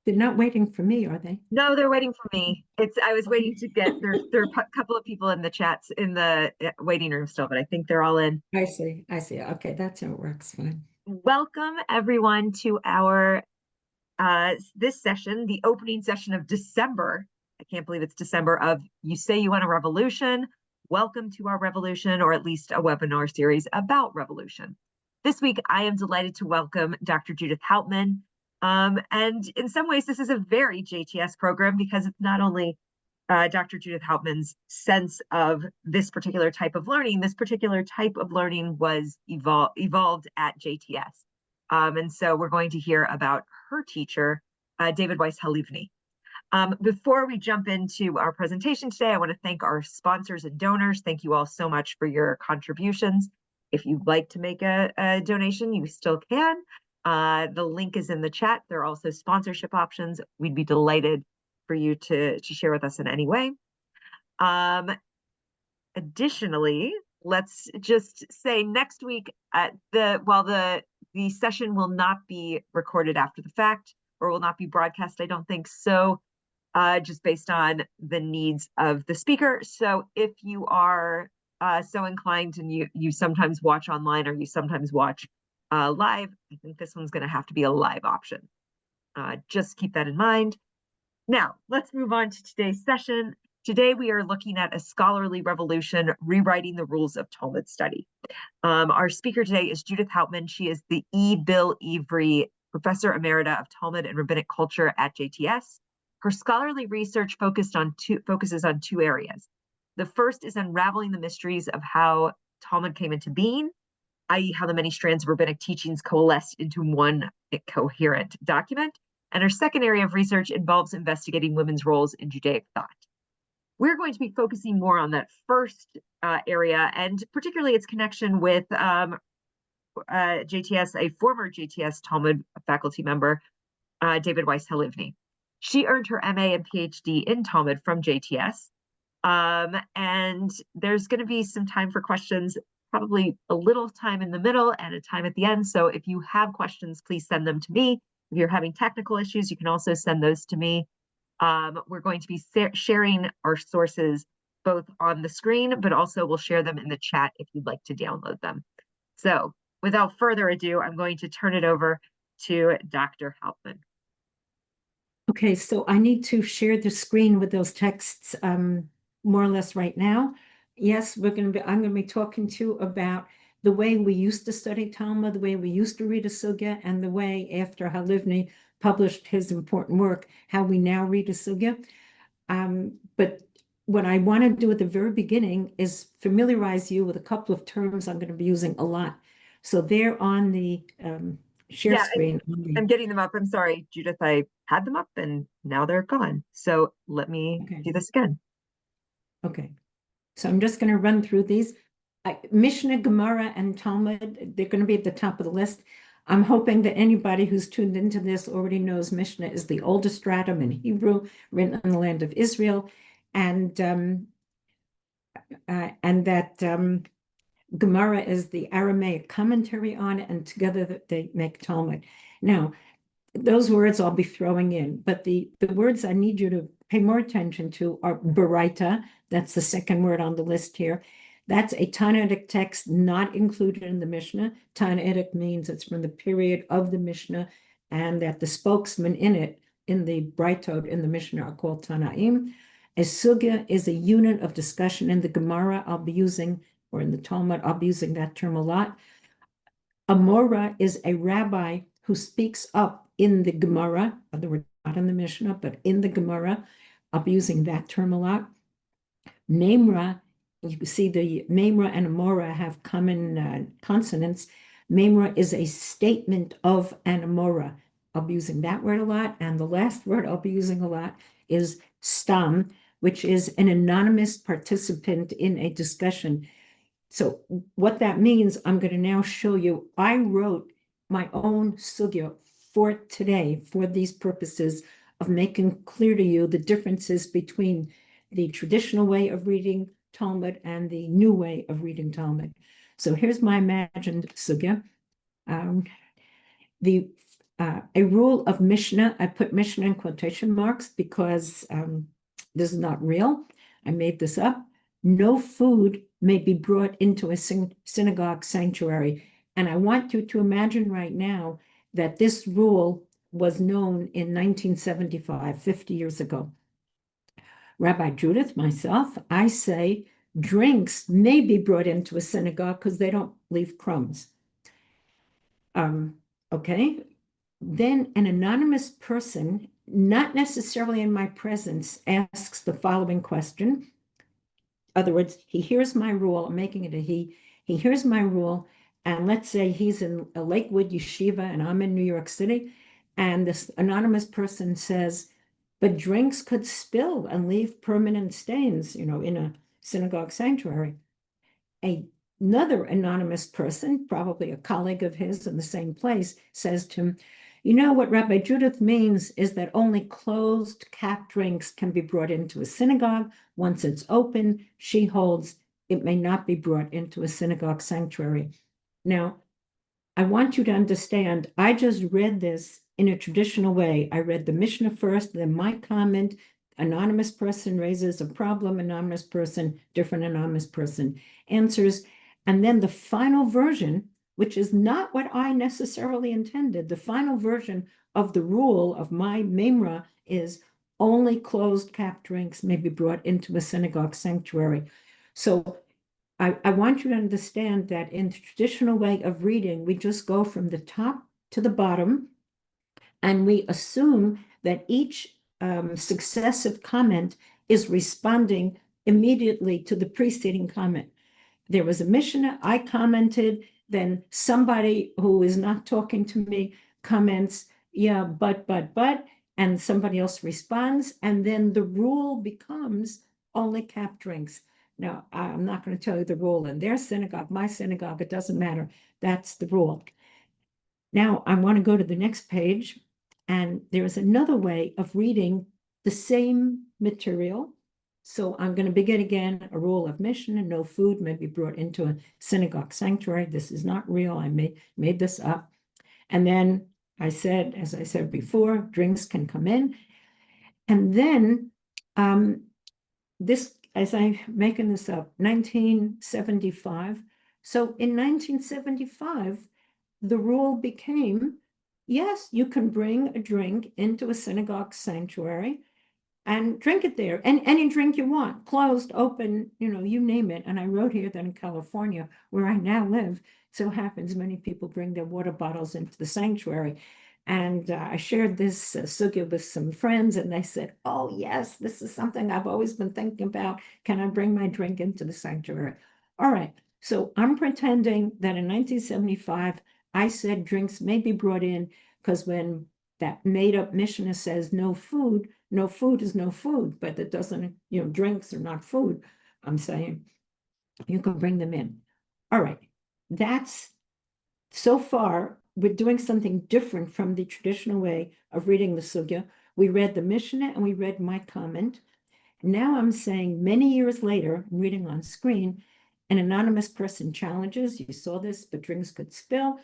They're not waiting for me, are they? No, they're waiting for me. I was waiting to get there are a couple of people in the chats in the waiting room still, but I think they're all in. I see. I see. Okay, that's how it works. Fine. Welcome everyone to our this session, the opening session of December. I can't believe it's December of You Say You Want a Revolution. Welcome to our revolution, or at least a webinar series about revolution. This week, I am delighted to welcome Dr. Judith Hauptman. And in some ways, this is a very JTS program because it's not only Dr. Judith Hauptman's sense of this particular type of learning. This particular type of learning was evolved at JTS. And so we're going to hear about her teacher, David Weiss Halivni. Before we jump into our presentation today, I want to thank our sponsors and donors. Thank you all so much for your contributions. If you'd like to make a donation, you still can. The link is in the chat. There are also sponsorship options. We'd be delighted for you to share with us in any way. Additionally, let's just say next week, while the session will not be recorded after the fact or will not be broadcast, I don't think so, just based on the needs of the speaker. So if you are so inclined and you sometimes watch online or you sometimes watch live, I think this one's going to have to be a live option. Just keep that in mind. Now, let's move on to today's session. Today, we are looking at a scholarly revolution, rewriting the rules of Talmud study. Our speaker today is Judith Hauptman. She is the Bill Ivry Professor Emerita of Talmud and Rabbinic Culture at JTS. Her scholarly research focuses on two areas. The first is unraveling the mysteries of how Talmud came into being, i.e., how the many strands of rabbinic teachings coalesced into one coherent document. And her second area of research involves investigating women's roles in Judaic thought. We're going to be focusing more on that first area, and particularly its connection with JTS, a former JTS Talmud faculty member, David Weiss Halivni. She earned her MA and PhD in Talmud from JTS. And there's going to be some time for questions, probably a little time in the middle and a time at the end. So if you have questions, please send them to me. If you're having technical issues, you can also send those to me. We're going to be sharing our sources both on the screen, but also we'll share them in the chat if you'd like to download them. So without further ado, I'm going to turn it over to Dr. Hauptman. Okay, so I need to share the screen with those texts more or less right now. Yes, I'm going to be talking to you about the way we used to study Talmud, the way we used to read a sugya, and the way after Halivni published his important work, how we now read a sugya. But what I want to do at the very beginning is familiarize you with a couple of terms I'm going to be using a lot. So they're on the share screen. I'm getting them up. I'm sorry, Judith, I had them up and now they're gone. So let me do this again. Okay. So I'm just going to run through these. Mishnah, Gemara, and Talmud, they're going to be at the top of the list. I'm hoping that anybody who's tuned into this already knows Mishnah is the oldest stratum in Hebrew, written on the land of Israel, and that Gemara is the Aramaic commentary on it, and together they make Talmud. Now, those words I'll be throwing in, but the words I need you to pay more attention to are Baraita, that's the second word on the list here. That's a Tannaitic text not included in the Mishnah. Tannaitic means it's from the period of the Mishnah, and that the spokesmen in it, in the Braitot, in the Mishnah, are called Tanaim. A sugya is a unit of discussion. In the Gemara, I'll be using, or in the Talmud, I'll be using that term a lot. A Mora is a rabbi who speaks up in the Gemara, other words, not in the Mishnah, but in the Gemara. I'll be using that term a lot. Memra, you can see the Memra and Amora have common consonants. Memra is a statement of an Amora. I'll be using that word a lot. And the last word I'll be using a lot is stam, which is an anonymous participant in a discussion. So what that means, I'm going to now show you. I wrote my own sugya for today for these purposes of making clear to you the differences between the traditional way of reading Talmud and the new way of reading Talmud. So here's my imagined sugya. The a rule of Mishnah. I put Mishnah in quotation marks because this is not real. I made this up. No food may be brought into a synagogue sanctuary. And I want you to imagine right now that this rule was known in 1975, 50 years ago. Rabbi Judith, myself, I say drinks may be brought into a synagogue because they don't leave crumbs. Okay. Then an anonymous person, not necessarily in my presence, asks the following question. In other words, he hears my rule. I'm making it a he. He hears my rule. And let's say he's in a Lakewood yeshiva and I'm in New York City. And this anonymous person says, but drinks could spill and leave permanent stains, in a synagogue sanctuary. Another anonymous person, probably a colleague of his in the same place, says to him, what Rabbi Judith means is that only closed cap drinks can be brought into a synagogue. Once it's open, she holds it may not be brought into a synagogue sanctuary. Now, I want you to understand, I just read this in a traditional way. I read the Mishnah first, then my comment. Anonymous person raises a problem, anonymous person, different anonymous person answers. And then the final version, which is not what I necessarily intended, the final version of the rule of my memra is only closed cap drinks may be brought into a synagogue sanctuary. So I want you to understand that in the traditional way of reading, we just go from the top to the bottom, and we assume that each successive comment is responding immediately to the preceding comment. There was a Mishnah, I commented, then somebody who is not talking to me comments, yeah, but, and somebody else responds, and then the rule becomes only cap drinks. Now, I'm not going to tell you the rule in their synagogue, my synagogue, it doesn't matter. That's the rule. Now, I want to go to the next page, and there's another way of reading the same material. So I'm going to begin again, a rule of Mishnah, no food may be brought into a synagogue sanctuary. This is not real. I made this up. And then I said, as I said before, drinks can come in. And then this, as I'm making this up, 1975. So in 1975, the rule became, yes, you can bring a drink into a synagogue sanctuary and drink it there, and any drink you want, closed, open, you name it. And I wrote here that in California, where I now live, so happens many people bring their water bottles into the sanctuary. And I shared this sugya with some friends, and they said, oh, yes, this is something I've always been thinking about. Can I bring my drink into the sanctuary? All right. So I'm pretending that in 1975, I said drinks may be brought in because when that made-up Mishnah says no food is no food, but it doesn't, drinks are not food. I'm saying you can bring them in. All right. That's so far, we're doing something different from the traditional way of reading the sugya. We read the Mishnah and we read my comment. Now I'm saying many years later, I'm reading on screen, an anonymous person challenges, you saw this, but drinks could spill,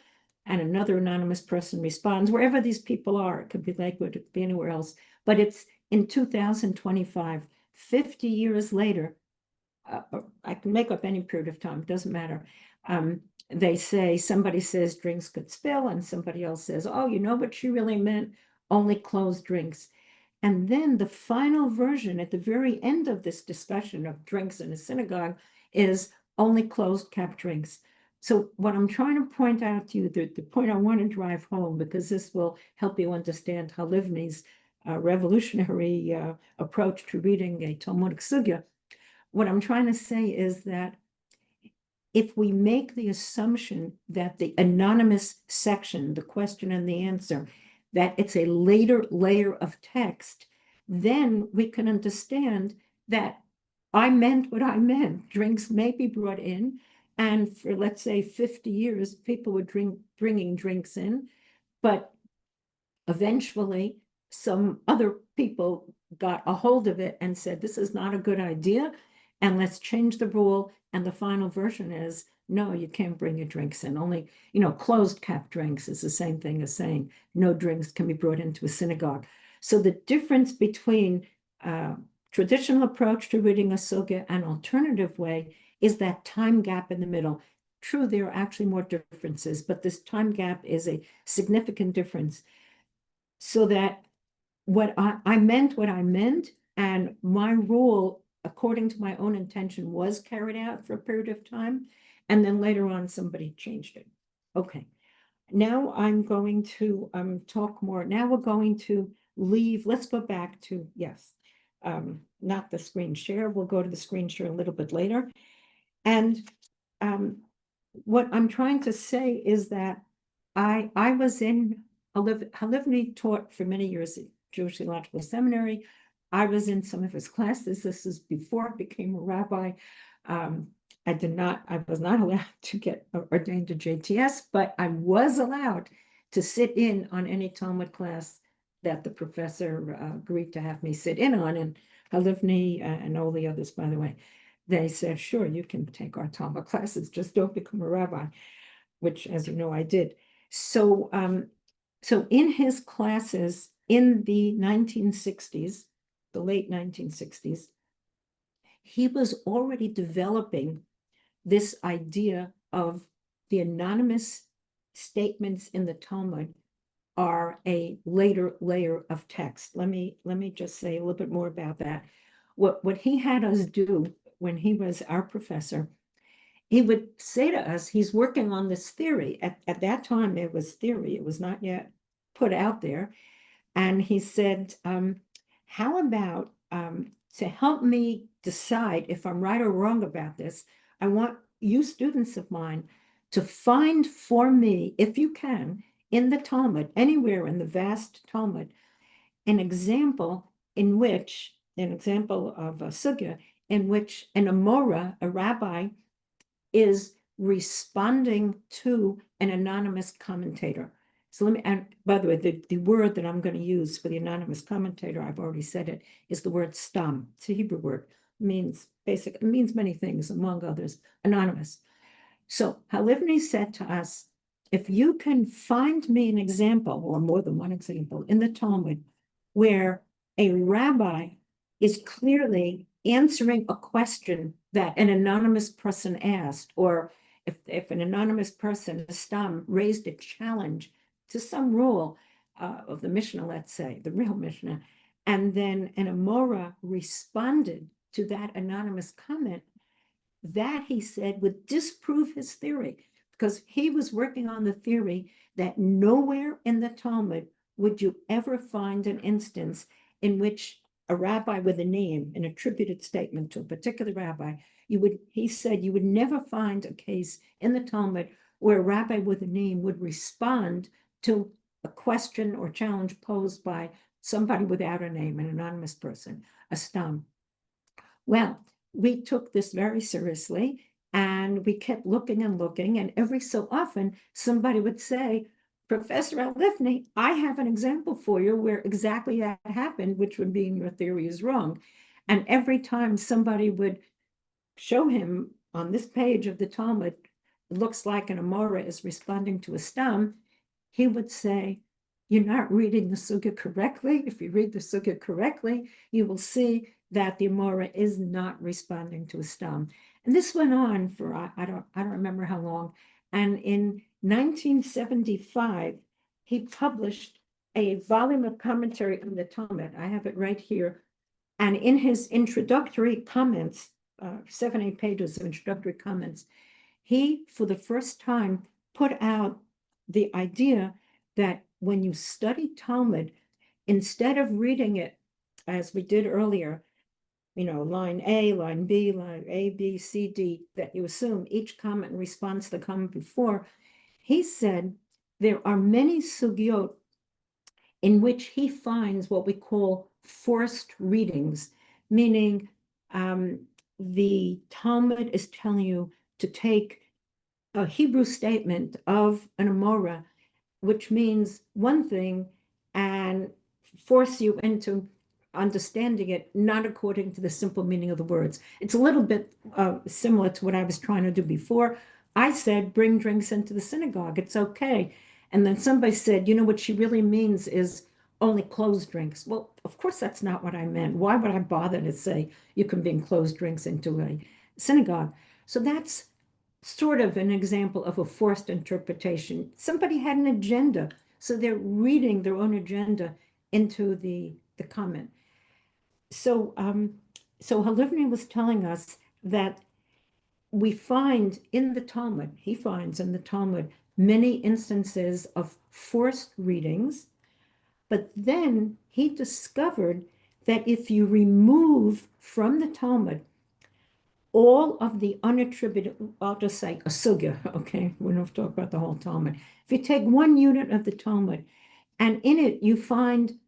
and another anonymous person responds, wherever these people are, it could be Lakewood, it could be anywhere else, but it's in 2025, 50 years later, I can make up any period of time, it doesn't matter. They say, somebody says drinks could spill, and somebody else says, oh, you know what she really meant? Only closed drinks. And then the final version at the very end of this discussion of drinks in a synagogue is only closed cap drinks. So what I'm trying to point out to you, the point I want to drive home, because this will help you understand Halivni's revolutionary approach to reading a Talmudic sugya. What I'm trying to say is that if we make the assumption that the anonymous section, the question and the answer, that it's a later layer of text, then we can understand that I meant what I meant. Drinks may be brought in, and for, let's say, 50 years, people were bringing drinks in, but eventually some other people got a hold of it and said, this is not a good idea, and let's change the rule. And the final version is no, you can't bring your drinks in. Only, closed cap drinks is the same thing as saying no drinks can be brought into a synagogue. So the difference between traditional approach to reading a sugya and alternative way is that time gap in the middle. True, there are actually more differences, but this time gap is a significant difference. So that what I meant, what I meant, and my rule, according to my own intention, was carried out for a period of time. And then later on, somebody changed it. Okay. Now I'm going to talk more. Now we're going to leave. Let's go back to, yes, not the screen share. We'll go to the screen share a little bit later. And what I'm trying to say is that I was in Halivni taught for many years at Jewish Theological Seminary. I was in some of his classes. This is before I became a rabbi. I was not allowed to get ordained to JTS, but I was allowed to sit in on any Talmud class that the professor agreed to have me sit in on. And Halivni and all the others, by the way, they said, sure, you can take our Talmud classes, just don't become a rabbi, which, as you know, I did. So, so in his classes in the 1960s, the late 1960s, he was already developing this idea of the anonymous statements in the Talmud are a later layer of text. Let me just say a little bit more about that. What he had us do when he was our professor, he would say to us, he's working on this theory. At that time, it was theory. It was not yet put out there. And he said, how about to help me decide if I'm right or wrong about this, I want you students of mine to find for me, if you can, in the Talmud, anywhere in the vast Talmud, an example of a sugya in which an Amora, a rabbi, is responding to an anonymous commentator. So and by the way, the word that I'm going to use for the anonymous commentator, I've already said it, is the word stam. It's a Hebrew word. It means many things, among others, anonymous. So Halivni said to us, if you can find me an example, or more than one example, in the Talmud, where a rabbi is clearly answering a question that an anonymous person asked, or if an anonymous person, a stam, raised a challenge to some rule of the Mishnah, let's say, the real Mishnah, and then an Amora responded to that anonymous comment, that, he said, would disprove his theory, because he was working on the theory that nowhere in the Talmud would you ever find an instance in which a rabbi with a name, an attributed statement to a particular rabbi, he said you would never find a case in the Talmud where a rabbi with a name would respond to a question or challenge posed by somebody without a name, an anonymous person, a stam. Well, we took this very seriously, and we kept looking and looking, and every so often somebody would say, Professor Halivni, I have an example for you where exactly that happened, which would mean your theory is wrong. And every time somebody would show him on this page of the Talmud, it looks like an Amora is responding to a stam, he would say, you're not reading the sugya correctly. If you read the sugya correctly, you will see that the Amora is not responding to a stam. And this went on for, I don't remember how long. And in 1975, he published a volume of commentary on the Talmud. I have it right here. And in his introductory comments, 7-8 pages of introductory comments, he, for the first time, put out the idea that when you study Talmud, instead of reading it as we did earlier, line A, line B, line A, B, C, D, that you assume each comment and response to the comment before, he said there are many sugyot in which he finds what we call forced readings, meaning the Talmud is telling you to take a Hebrew statement of an Amora, which means one thing, and force you into understanding it not according to the simple meaning of the words. It's a little bit similar to what I was trying to do before, I said, bring drinks into the synagogue. It's okay. And then somebody said, you know, what she really means is only closed drinks. Well, of course, that's not what I meant. Why would I bother to say you can bring closed drinks into a synagogue? So that's sort of an example of a forced interpretation. Somebody had an agenda, so they're reading their own agenda into the comment. So, so Halivni was telling us that we find in the Talmud, he finds in the Talmud many instances of forced readings, but then he discovered that if you remove from the Talmud all of the unattributed, I'll just say a sugya, okay? We don't have to talk about the whole Talmud. If you take one unit of the Talmud and in it you find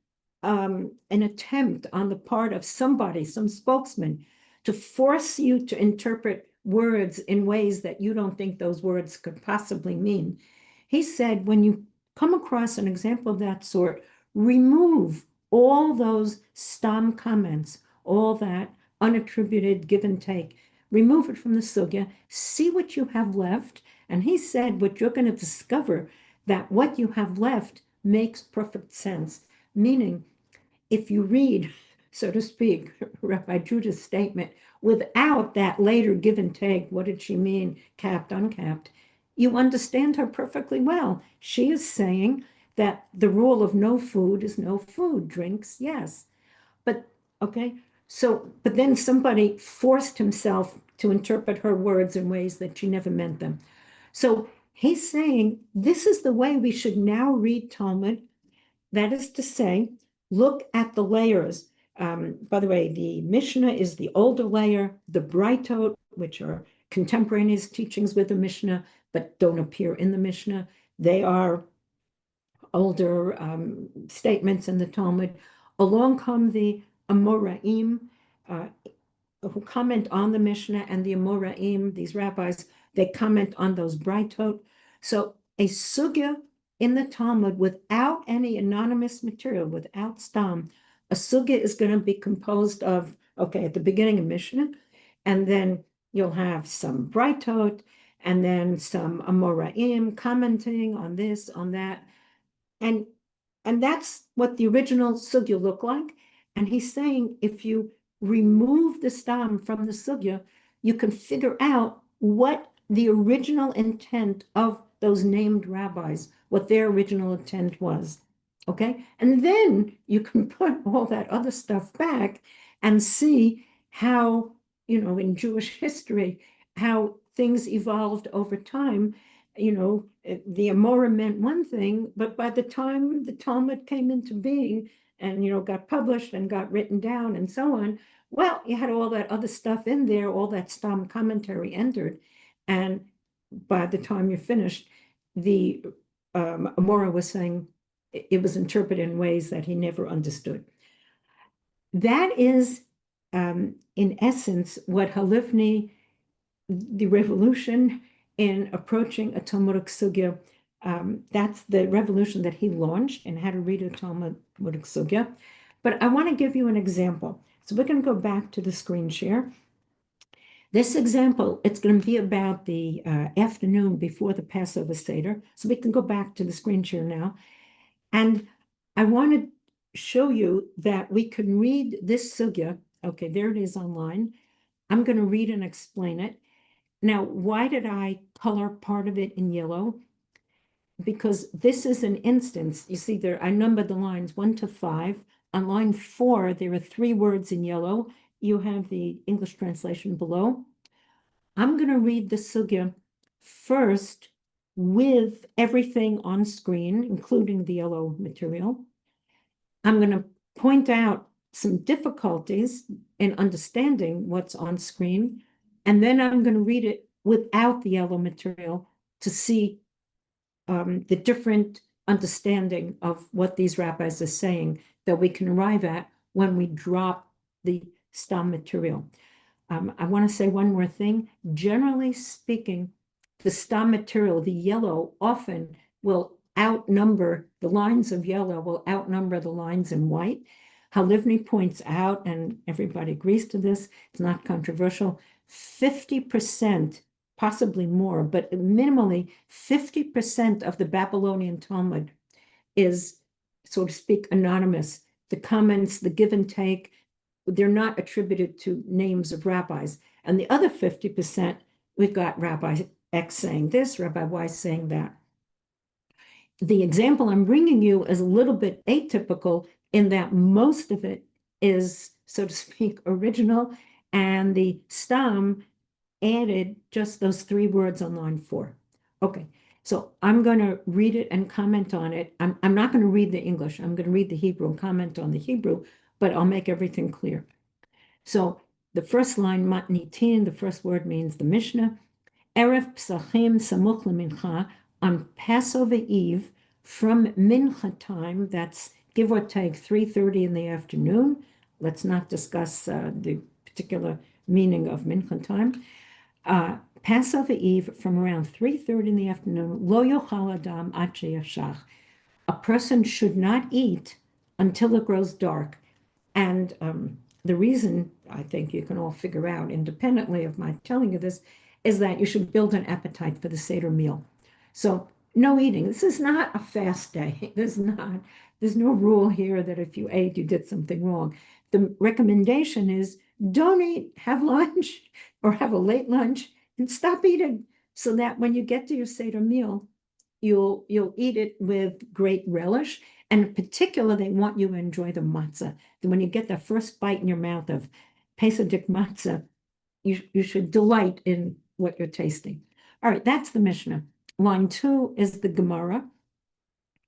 an attempt on the part of somebody, some spokesman, to force you to interpret words in ways that you don't think those words could possibly mean. He said, when you come across an example of that sort, remove all those stam comments, all that unattributed give and take, remove it from the sugya, see what you have left. And he said, what you're going to discover, that what you have left makes perfect sense. Meaning, if you read, so to speak, Rabbi Judith's statement without that later give and take, what did she mean, capped, uncapped, you understand her perfectly well. She is saying that the rule of no food is no food, drinks, yes. But, okay, so, but then somebody forced himself to interpret her words in ways that she never meant them. So he's saying this is the way we should now read Talmud. That is to say, look at the layers. By the way, the Mishnah is the older layer, the Brightot, which are contemporaneous teachings with the Mishnah, but don't appear in the Mishnah. They are older statements in the Talmud. Along come the Amoraim, who comment on the Mishnah, and the Amoraim, these rabbis, they comment on those Brightot. So a sugya in the Talmud without any anonymous material, without stam, a sugya is going to be composed of, okay, at the beginning of Mishnah, and then you'll have some Brightot, and then some Amoraim commenting on this, on that. And that's what the original sugya looked like. And he's saying if you remove the stam from the sugya, you can figure out what the original intent of those named rabbis, what their original intent was. Okay. And then you can put all that other stuff back and see how, you know, in Jewish history, how things evolved over time. You know, the Amora meant one thing, but by the time the Talmud came into being and, you know, got published and got written down and so on, well, you had all that other stuff in there, all that stam commentary entered. And by the time you're finished, the Amora was saying it was interpreted in ways that he never understood. That is, in essence, what Halivni, the revolution in approaching a Talmudic sugya, that's the revolution that he launched and how to read a Talmudic sugya. But I want to give you an example. So we're going to go back to the screen share. This example, it's going to be about the afternoon before the Passover Seder. So we can go back to the screen share now. And I want to show you that we can read this sugya. Okay, there it is online. I'm going to read and explain it. Now, why did I color part of it in yellow? Because this is an instance. You see there, I numbered the lines 1 to 5. On line 4, there are 3 words in yellow. You have the English translation below. I'm going to read the sugya first with everything on screen, including the yellow material. I'm going to point out some difficulties in understanding what's on screen, and then I'm going to read it without the yellow material to see the different understanding of what these rabbis are saying that we can arrive at when we drop the stam material. I want to say one more thing. Generally speaking, the stam material, the yellow, often will outnumber, the lines of yellow will outnumber the lines in white. Halivni points out, and everybody agrees to this, it's not controversial, 50% possibly more, but minimally 50% of the Babylonian Talmud is, so to speak, anonymous. The comments, the give and take, they're not attributed to names of rabbis. And the other 50%, we've got Rabbi X saying this, Rabbi Y saying that. The example I'm bringing you is a little bit atypical in that most of it is, so to speak, original, and the stam added just those 3 words on line 4. Okay, so I'm going to read it and comment on it. I'm not going to read the English. I'm going to read the Hebrew and comment on the Hebrew, but I'll make everything clear. So the first line, matnitin, the first word means the Mishnah. Erev Psachim Samuch Lemincha, on Passover Eve, from Mincha time, that's give or take 3:30 in the afternoon. Let's not discuss the particular meaning of Mincha time. Passover Eve from around 3:30 in the afternoon, Lo yochal adam ad sheyashach. A person should not eat until it grows dark. And the reason I think you can all figure out independently of my telling you this is that you should build an appetite for the Seder meal. So no eating. This is not a fast day. There's no rule here that if you ate, you did something wrong. The recommendation is don't eat, have lunch or have a late lunch and stop eating so that when you get to your Seder meal, you'll eat it with great relish. And in particular, they want you to enjoy the matzah. When you get the first bite in your mouth of Pesach matzah, you should delight in what you're tasting. All right, that's the Mishnah. Line 2 is the Gemara.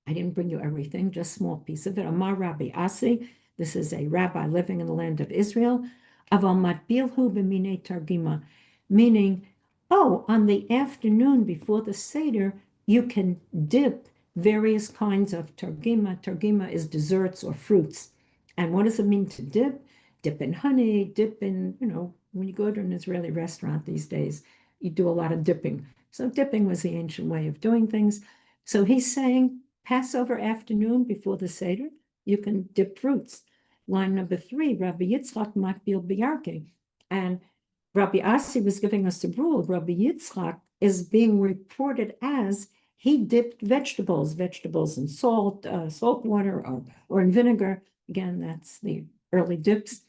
I didn't bring you everything, just a small piece of it. Amar Rabbi Asi, this is a rabbi living in the land of Israel. Aval matbilhu b'minei targima, meaning, on the afternoon before the Seder, you can dip various kinds of targima. Targima is desserts or fruits. And what does it mean to dip? Dip in honey, dip in, when you go to an Israeli restaurant these days, you do a lot of dipping. So dipping was the ancient way of doing things. So he's saying Passover afternoon before the Seder, you can dip fruits. Line number 3, Rabbi Yitzchak matbil b'yarke. And Rabbi Asi was giving us a rule. Rabbi Yitzchak is being reported as he dipped vegetables in salt water, or in vinegar. Again, that's the early dips.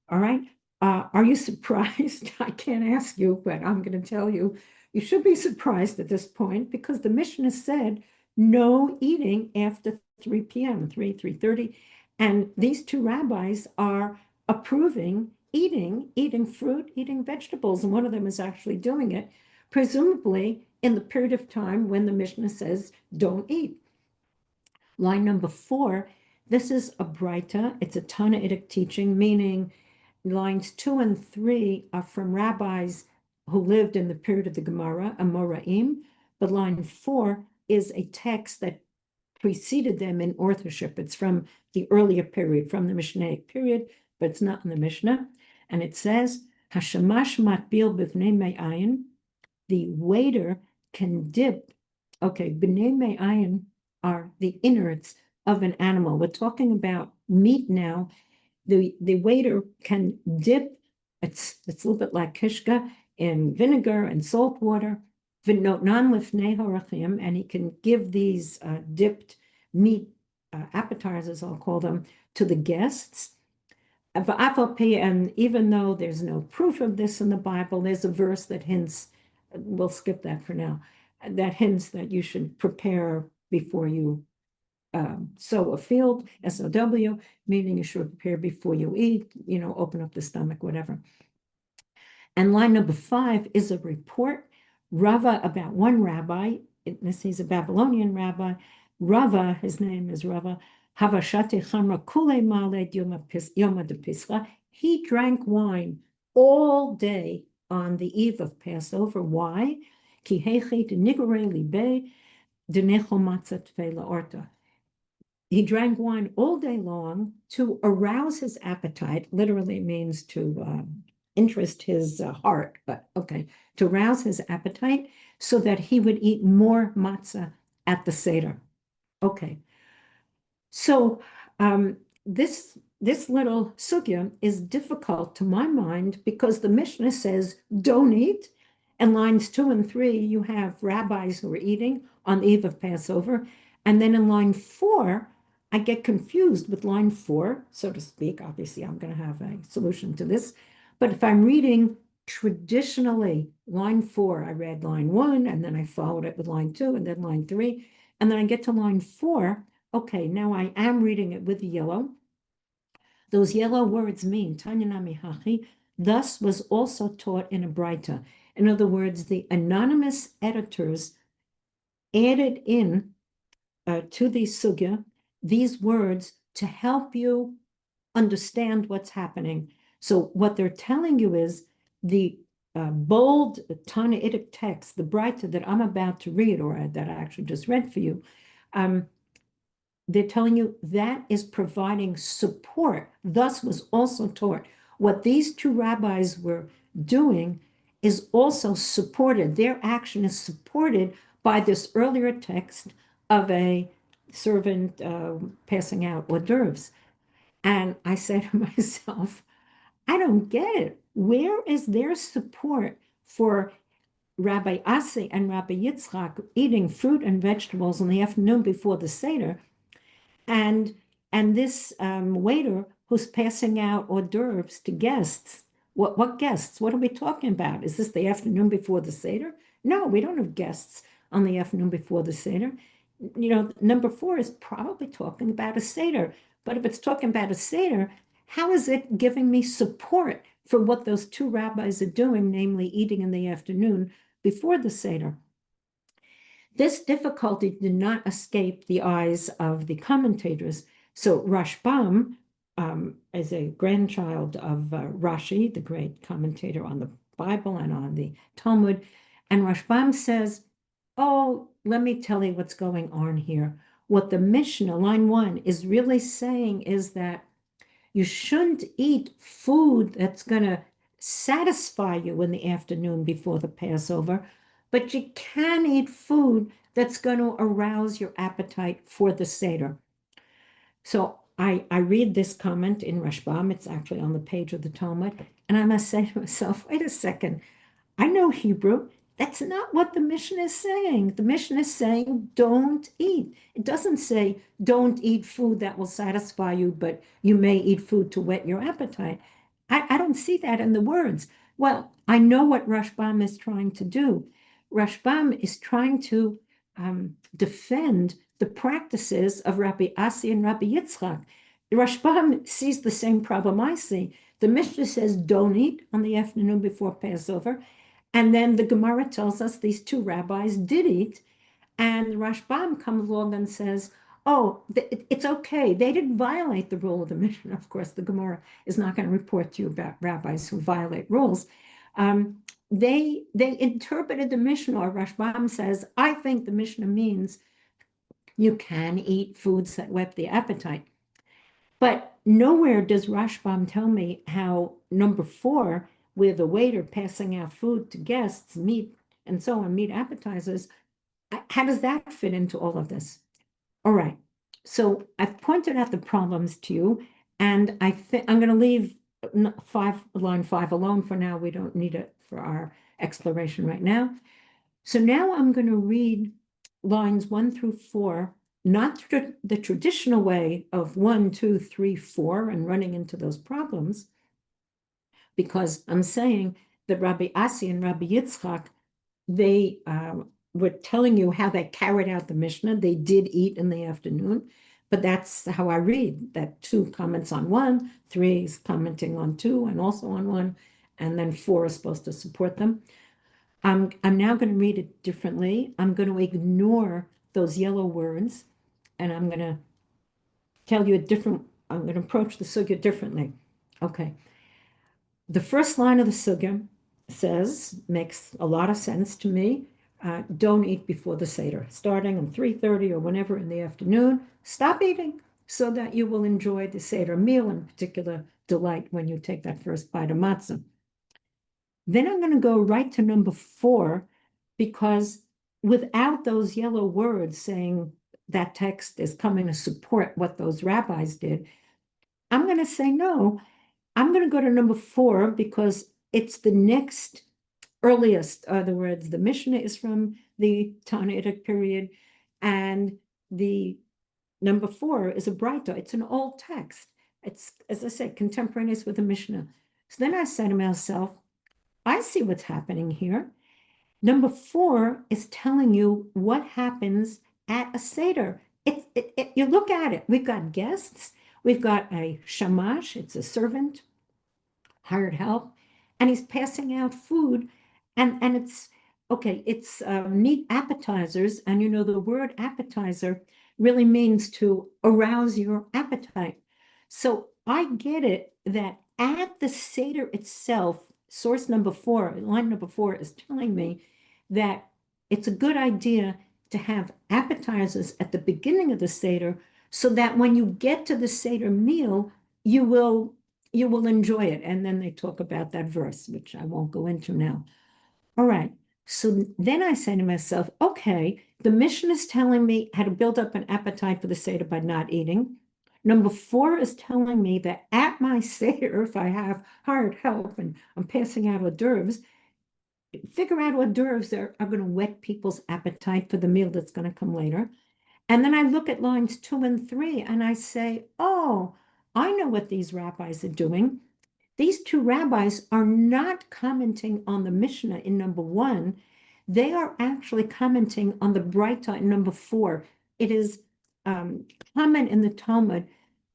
All right. Are you surprised? I can't ask you, but I'm going to tell you, you should be surprised at this point because the Mishnah said no eating after 3 p.m., 3:30. And these 2 rabbis are approving eating fruit, eating vegetables. And one of them is actually doing it, presumably in the period of time when the Mishnah says don't eat. Line number 4, this is a Braita. It's a Tannaitic teaching, meaning lines 2 and 3 are from rabbis who lived in the period of the Gemara, Amoraim, but line 4 is a text that preceded them in authorship. It's from the earlier period, from the Mishnaic period, but it's not in the Mishnah. And it says, Hashamash matbil b'vnei me'ayin, the waiter can dip. Okay, b'nei me'ayin are the innards of an animal. We're talking about meat now. The waiter can dip, it's a little bit like kishka, in vinegar and salt water, and he can give these dipped meat appetizers, I'll call them, to the guests. And even though there's no proof of this in the Bible, there's a verse that hints, we'll skip that for now, that hints that you should prepare before you sow a field, SOW, meaning you should prepare before you eat, open up the stomach, whatever. And line number 5 is a report, Rava, about one rabbi. He's a Babylonian rabbi. Rava, his name is Rava. Havashate chamra kule male yoma de Pischa. He drank wine all day on the eve of Passover. Why? Ki hechi de nigore libe de necho matzah tvela orta. He drank wine all day long to arouse his appetite. Literally means to interest his heart, but okay, to rouse his appetite so that he would eat more matzah at the Seder. Okay, so this little sugya is difficult to my mind because the Mishnah says don't eat, And lines 2 and 3, you have rabbis who are eating on the eve of Passover. And then in line 4, I get confused with line 4, so to speak. Obviously, I'm going to have a solution to this. But if I'm reading traditionally line 4, I read line 1, and then I followed it with line 2, and then line 3. And then I get to line 4. Okay, now I am reading it with the yellow. Those yellow words mean, Tanya Nami Hachi, thus was also taught in Emerita. In other words, the anonymous editors added in to the sugya these words to help you understand what's happening. So what they're telling you is the bold Tanaitic text, the Breita that I'm about to read, or that I actually just read for you, they're telling you that is providing support. Thus was also taught. What these two rabbis were doing is also supported. Their action is supported by this earlier text of a servant passing out hors d'oeuvres. And I said to myself, I don't get it. Where is their support for Rabbi Asi and Rabbi Yitzchak eating fruit and vegetables in the afternoon before the Seder? And this waiter who's passing out hors d'oeuvres to guests. What guests? What are we talking about? Is this the afternoon before the Seder? No, we don't have guests on the afternoon before the Seder. You know, number 4 is probably talking about a Seder. But if it's talking about a Seder, how is it giving me support for what those two rabbis are doing, namely eating in the afternoon before the Seder? This difficulty did not escape the eyes of the commentators. So Rashbam is a grandchild of Rashi, the great commentator on the Bible and on the Talmud. And Rashbam says, oh, let me tell you what's going on here. What the Mishnah, line 1, is really saying is that you shouldn't eat food that's going to satisfy you in the afternoon before the Passover, but you can eat food that's going to arouse your appetite for the Seder. So I read this comment in Rashbam. It's actually on the page of the Talmud. And I must say to myself, wait a second. I know Hebrew. That's not what the Mishnah is saying. The Mishnah is saying don't eat. It doesn't say don't eat food that will satisfy you, but you may eat food to whet your appetite. I don't see that in the words. Well, I know what Rashbam is trying to do. Rashbam is trying to defend the practices of Rabbi Asi and Rabbi Yitzchak. Rashbam sees the same problem I see. The Mishnah says don't eat on the afternoon before Passover. And then the Gemara tells us these two rabbis did eat. And Rashbam comes along and says, oh, it's okay. They didn't violate the rule of the Mishnah. Of course, the Gemara is not going to report to you about rabbis who violate rules. They interpreted the Mishnah, or Rashbam says, I think the Mishnah means you can eat foods that whet the appetite. But nowhere does Rashbam tell me how number 4, where the waiter passing out food to guests, meat and so on, meat appetizers, how does that fit into all of this? All right, so I've pointed out the problems to you, and I'm going to leave line 5 alone for now. We don't need it for our exploration right now. So now I'm going to read lines 1 through 4, not the traditional way of 1, 2, 3, 4, and running into those problems, because I'm saying that Rabbi Asi and Rabbi Yitzchak, they were telling you how they carried out the Mishnah. They did eat in the afternoon, but that's how I read that 2 comments on 1, 3 is commenting on 2 and also on 1, and then 4 is supposed to support them. I'm now going to read it differently. I'm going to ignore those yellow words, and I'm going to tell you I'm going to approach the sugya differently. Okay. The first line of the sugya makes a lot of sense to me. Don't eat before the Seder. Starting at 3:30 or whenever in the afternoon, stop eating so that you will enjoy the Seder meal, in particular delight when you take that first bite of matzah. Then I'm going to go right to number 4, because without those yellow words saying that text is coming to support what those rabbis did, I'm going to say no. I'm going to go to number 4 because it's the next earliest are the words, the Mishnah is from the Talmudic period, and the number 4 is a Braita. It's an old text. It's, as I said, contemporaneous with the Mishnah. So then I said to myself, I see what's happening here. Number 4 is telling you what happens at a Seder. You look at it. We've got guests. We've got a shamash. It's a servant, hired help, and he's passing out food. And it's, okay, it's meat appetizers. And you know, the word appetizer really means to arouse your appetite. So I get it that at the Seder itself, source number 4, line number 4 is telling me that it's a good idea to have appetizers at the beginning of the Seder so that when you get to the Seder meal, you will enjoy it. And then they talk about that verse, which I won't go into now. All right. So then I say to myself, okay, the Mishnah is telling me how to build up an appetite for the Seder by not eating. Number 4 is telling me that at my Seder, if I have hired help and I'm passing out hors d'oeuvres, figure out hors d'oeuvres are going to whet people's appetite for the meal that's going to come later. And then I look at lines 2 and 3 and I say, oh, I know what these rabbis are doing. These 2 rabbis are not commenting on the Mishnah in number 1. They are actually commenting on the Braita in number 4. It is comment in the Talmud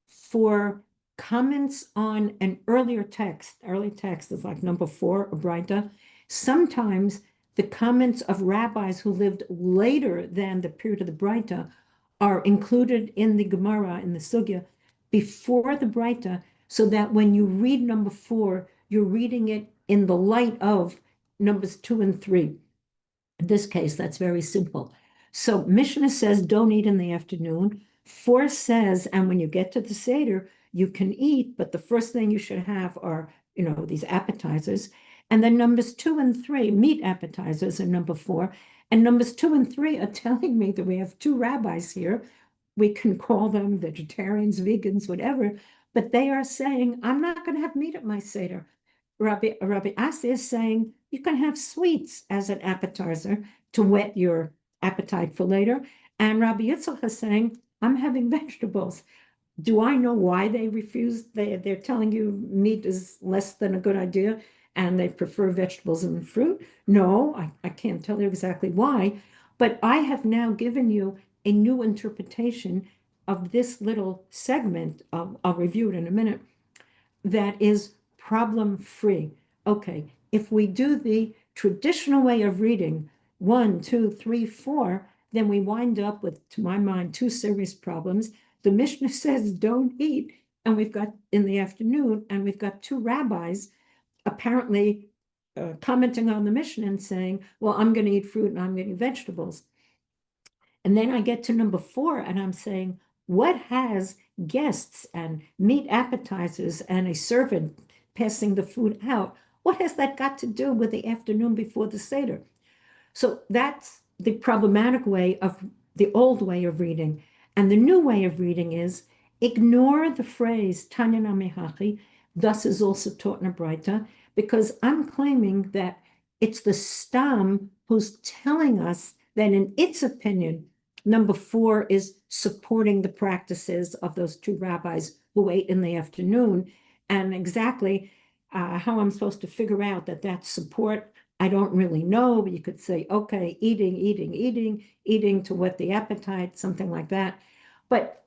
for comments on an earlier text. Early text is like number 4, a Braita. Sometimes the comments of rabbis who lived later than the period of the Braita are included in the Gemara, in the Sugya, before the Braita, so that when you read number 4, you're reading it in the light of numbers 2 and 3. In this case, that's very simple. So Mishnah says, don't eat in the afternoon. 4 says, and when you get to the Seder, you can eat, but the first thing you should have are, you know, these appetizers. And then numbers 2 and 3, meat appetizers in number 4. And numbers 2 and 3 are telling me that we have 2 rabbis here. We can call them vegetarians, vegans, whatever, but they are saying, I'm not going to have meat at my Seder. Rabbi Asi is saying, you can have sweets as an appetizer to whet your appetite for later. And Rabbi Yitzchak is saying, I'm having vegetables. Do I know why they refuse? They're telling you meat is less than a good idea and they prefer vegetables and fruit? No, I can't tell you exactly why, but I have now given you a new interpretation of this little segment, I'll review it in a minute, that is problem-free. Okay, if we do the traditional way of reading, 1, 2, 3, 4, then we wind up with, to my mind, 2 serious problems. The Mishnah says don't eat, and we've got in the afternoon, and we've got 2 rabbis apparently commenting on the Mishnah and saying, well, I'm going to eat fruit and I'm going to eat vegetables. And then I get to number 4 and I'm saying, what has guests and meat appetizers and a servant passing the food out, what has that got to do with the afternoon before the Seder? So that's the problematic way of the old way of reading. And the new way of reading is ignore the phrase Tanya Namihachi, thus is also taught in a Braita, because I'm claiming that it's the Stam who's telling us that in its opinion, number 4 is supporting the practices of those 2 rabbis who ate in the afternoon. And exactly how I'm supposed to figure out that that's support, I don't really know, but you could say, okay, eating to whet the appetite, something like that. But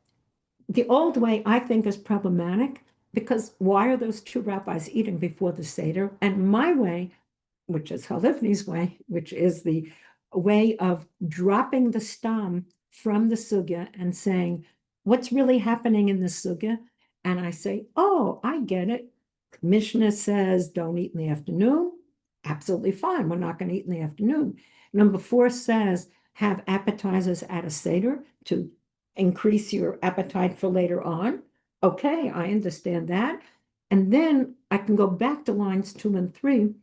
the old way, I think, is problematic because why are those 2 rabbis eating before the Seder? And my way, which is Halivni's way, which is the way of dropping the stam from the sugya and saying, what's really happening in the sugya? And I say, oh, I get it. Mishnah says don't eat in the afternoon. Absolutely fine. We're not going to eat in the afternoon. Number 4 says have appetizers at a Seder to increase your appetite for later on. Okay, I understand that. And then I can go back to lines 2 and 3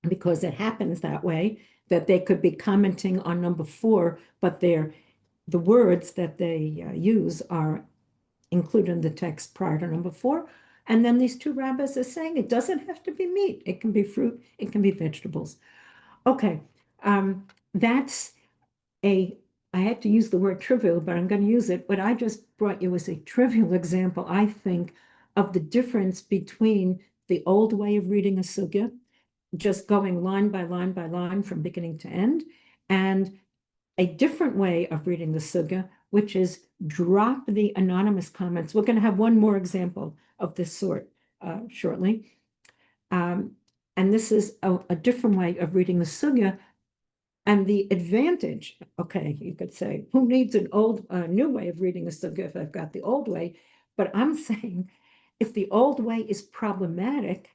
because it happens that way, that they could be commenting on number 4, but the words that they use are included in the text prior to number 4. And then these two rabbis are saying it doesn't have to be meat. It can be fruit. It can be vegetables. Okay, that's I had to use the word trivial, but I'm going to use it. What I just brought you was a trivial example, I think, of the difference between the old way of reading a sugya, just going line by line by line from beginning to end, and a different way of reading the sugya, which is drop the anonymous comments. We're going to have one more example of this sort shortly. And this is a different way of reading the sugya. And the advantage, okay, you could say, who needs an new way of reading a sugya if I've got the old way? But I'm saying, if the old way is problematic,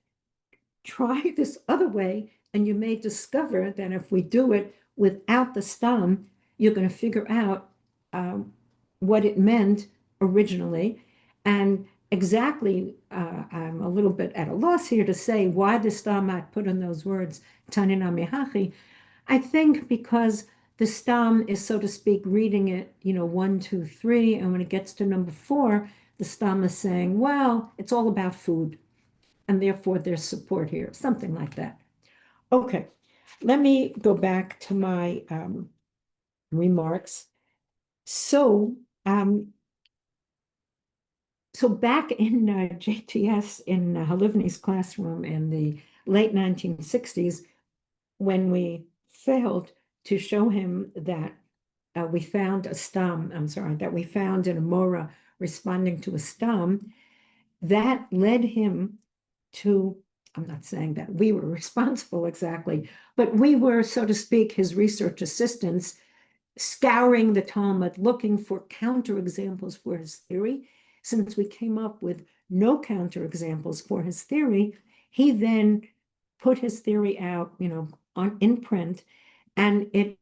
try this other way, and you may discover that if we do it without the stam, you're going to figure out what it meant originally. And exactly, I'm a little bit at a loss here to say why the stam I put in those words, Tanina Mihachi. I think because the stam is, so to speak, reading it, 1, 2, 3, and when it gets to number 4, the stam is saying, well, it's all about food, and therefore there's support here, something like that. Okay, let me go back to my remarks. So back in JTS, in Halivni's classroom in the late 1960s, when we failed to show him that we found a stam, that we found an Amora responding to a stam, that led him to, I'm not saying that we were responsible exactly, but we were, so to speak, his research assistants, scouring the Talmud, looking for counterexamples for his theory. Since we came up with no counterexamples for his theory, he then put his theory out, in print, and it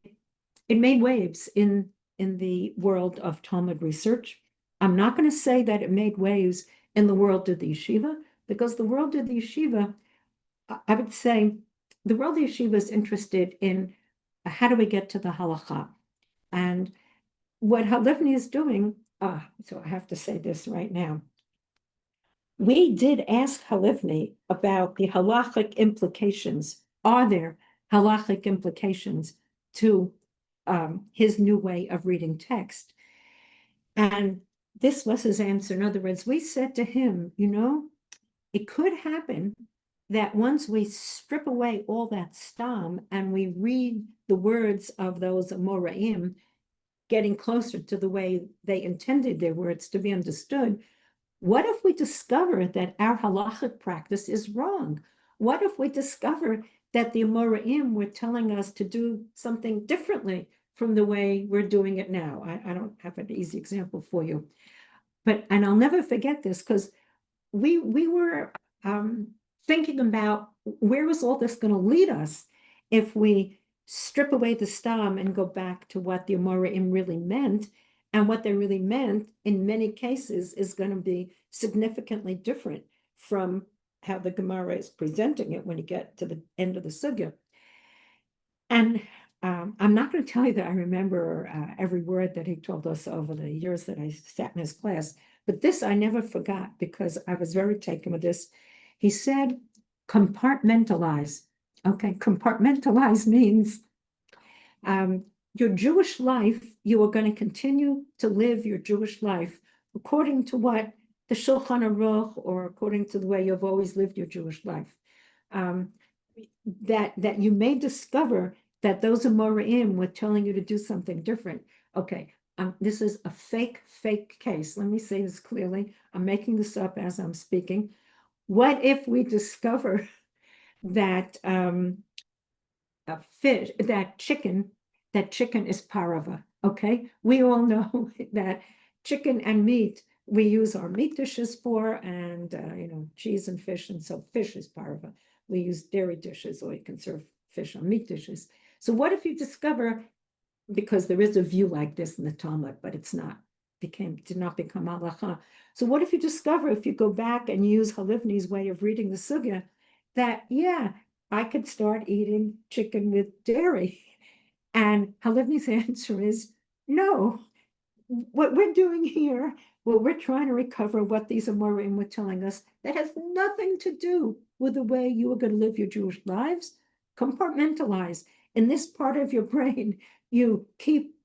made waves in the world of Talmud research. I'm not going to say that it made waves in the world of the yeshiva, because the world of the yeshiva, I would say, the world of the yeshiva is interested in how do we get to the halacha. And what Halivni is doing, so I have to say this right now. We did ask Halivni about the halachic implications. Are there halachic implications to his new way of reading text? And this was his answer. In other words, we said to him, it could happen that once we strip away all that stam and we read the words of those Amoraim, getting closer to the way they intended their words to be understood, what if we discover that our halachic practice is wrong? What if we discover that the Amoraim were telling us to do something differently from the way we're doing it now? I don't have an easy example for you. And I'll never forget this, because we were thinking about where is all this going to lead us if we strip away the stam and go back to what the Amoraim really meant. And what they really meant in many cases is going to be significantly different from how the Gemara is presenting it when you get to the end of the sugya. And I'm not going to tell you that I remember every word that he told us over the years that I sat in his class, but this I never forgot because I was very taken with this. He said, compartmentalize. Okay, compartmentalize means your Jewish life, you are going to continue to live your Jewish life according to what the Shulchan Aruch, or according to the way you've always lived your Jewish life. That you may discover that those Amoraim were telling you to do something different. Okay, this is a fake case. Let me say this clearly. I'm making this up as I'm speaking. What if we discover that chicken is parava? Okay, we all know that chicken and meat we use our meat dishes for, and cheese and fish, and so fish is parava. We use dairy dishes, or you can serve fish on meat dishes. So what if you discover, because there is a view like this in the Talmud, but it's not, did not become halacha. So what if you discover, if you go back and use Halivni's way of reading the sugya, that, yeah, I could start eating chicken with dairy? And Halivni's answer is no. what we're doing here, well, we're trying to recover what these Amorim were telling us that has nothing to do with the way you are going to live your Jewish lives. Compartmentalize. In this part of your brain, you keep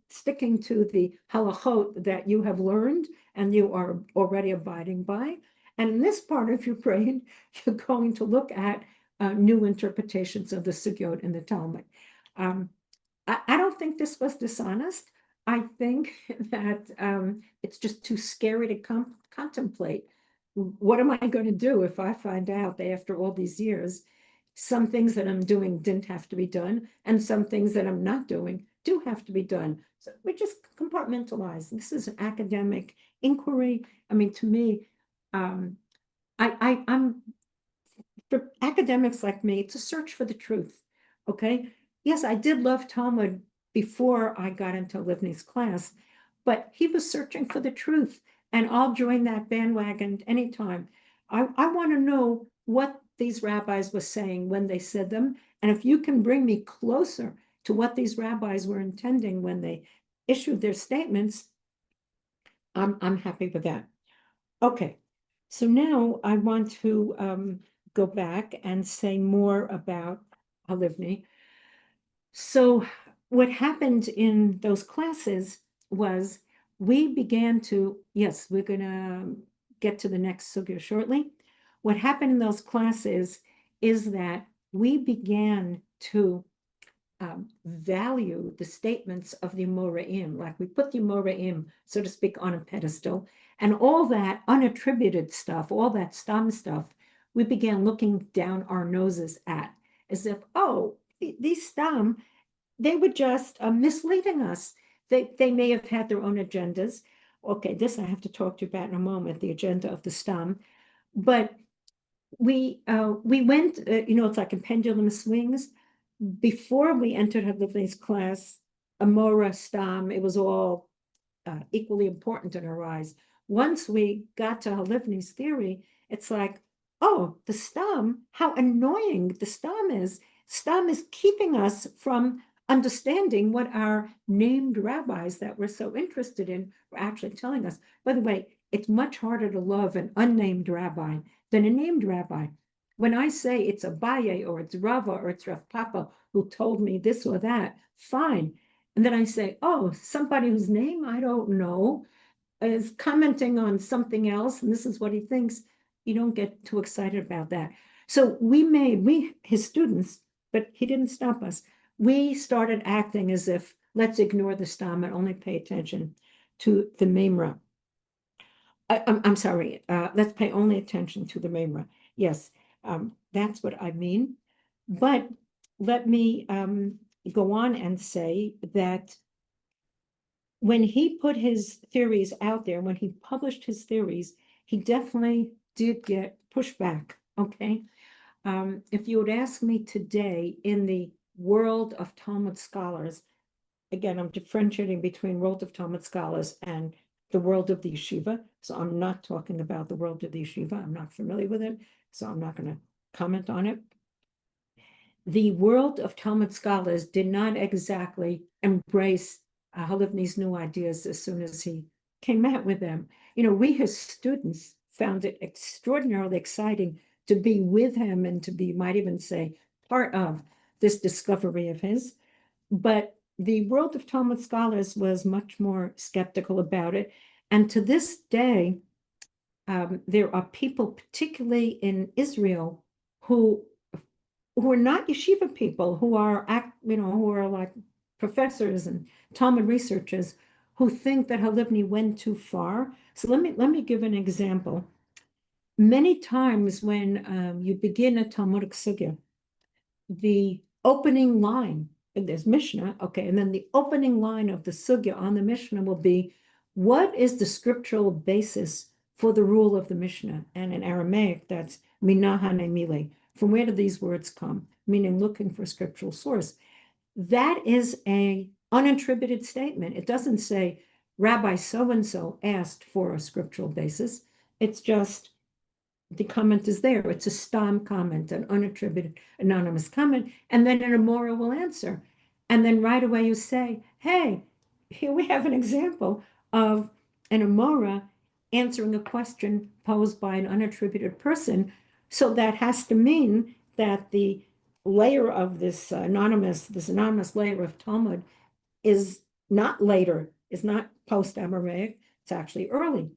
sticking to the halachot that you have learned and you are already abiding by. And in this part of your brain, you're going to look at new interpretations of the Sugyot in the Talmud. I don't think this was dishonest. I think that it's just too scary to contemplate. What am I going to do if I find out that after all these years, some things that I'm doing didn't have to be done, and some things that I'm not doing do have to be done? So we just compartmentalize. This is an academic inquiry. I mean, to me, I'm for academics like me, it's a search for the truth. Okay. Yes, I did love Talmud before I got into Halivni's class, but he was searching for the truth, and I'll join that bandwagon anytime. I want to know what these rabbis were saying when they said them, and if you can bring me closer to what these rabbis were intending when they issued their statements, I'm happy with that. Okay, so now I want to go back and say more about Halivni. So what happened in those classes was we began to, yes, we're going to get to the next sugya shortly. What happened in those classes is that we began to value the statements of the Amoraim, like we put the Amoraim, so to speak, on a pedestal, and all that unattributed stuff, all that stam stuff, we began looking down our noses at, as if, oh, these stam, they were just misleading us. They may have had their own agendas. Okay, this I have to talk to you about in a moment, the agenda of the stam. But we went, it's like a pendulum swings. Before we entered Halivni's class, Amora, Stam, it was all equally important in our eyes. Once we got to Halivni's theory, it's like, oh, the Stam, how annoying the Stam is. Stam is keeping us from understanding what our named rabbis that we're so interested in were actually telling us. By the way, it's much harder to love an unnamed rabbi than a named rabbi. When I say it's Abaye or it's Rava or it's Rav Papa who told me this or that, fine. And then I say, oh, somebody whose name I don't know is commenting on something else, and this is what he thinks. You don't get too excited about that. So his students, but he didn't stop us. We started acting as if, let's ignore the stam and only pay attention to the memra. I'm sorry, let's pay only attention to the memra. Yes, that's what I mean. But let me go on and say that when he put his theories out there, when he published his theories, he definitely did get pushback, okay? If you would ask me today in the world of Talmud scholars, again, I'm differentiating between world of Talmud scholars and the world of the yeshiva. So I'm not talking about the world of the yeshiva. I'm not familiar with it, so I'm not going to comment on it. The world of Talmud scholars did not exactly embrace Halivni's new ideas as soon as he came out with them. We as students found it extraordinarily exciting to be with him and to be, might even say, part of this discovery of his. But the world of Talmud scholars was much more skeptical about it. And to this day, there are people, particularly in Israel, who are not yeshiva people, who are like professors and Talmud researchers, who think that Halivni went too far. So let me give an example. Many times when you begin a Talmudic sugya, the opening line, and there's Mishnah, okay, and then the opening line of the sugya on the Mishnah will be, what is the scriptural basis for the rule of the Mishnah? And in Aramaic, that's minahane mile. From where do these words come? Meaning looking for scriptural source. That is an unattributed statement. It doesn't say Rabbi so-and-so asked for a scriptural basis. It's just the comment is there. It's a stam comment, an unattributed anonymous comment, and then an Amora will answer. And then right away you say, hey, here we have an example of an Amora answering a question posed by an unattributed person. So that has to mean that the layer of this anonymous layer of Talmud is not later, is not post-Aramaic, it's actually early.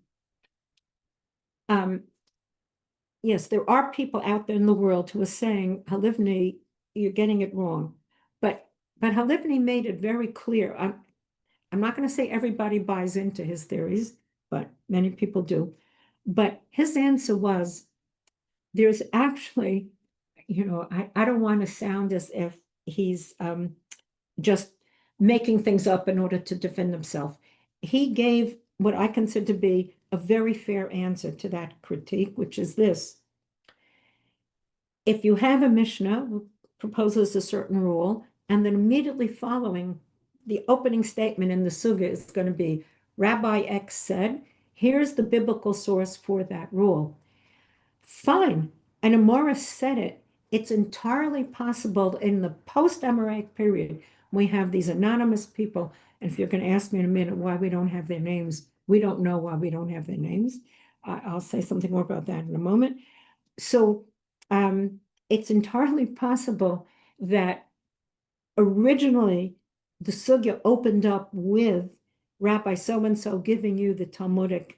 Yes, there are people out there in the world who are saying, Halivni, you're getting it wrong. But Halivni made it very clear. I'm not going to say everybody buys into his theories, but many people do. But his answer was, there's actually, I don't want to sound as if he's just making things up in order to defend himself. He gave what I consider to be a very fair answer to that critique, which is this. If you have a Mishnah who proposes a certain rule, and then immediately following the opening statement in the Sugya is going to be, Rabbi X said, here's the biblical source for that rule. Fine. And Amora said it. It's entirely possible in the post-Amoraic period, we have these anonymous people. And if you're going to ask me in a minute why we don't have their names, we don't know why we don't have their names. I'll say something more about that in a moment. So it's entirely possible that originally the Sugya opened up with Rabbi so-and-so giving you the Talmudic,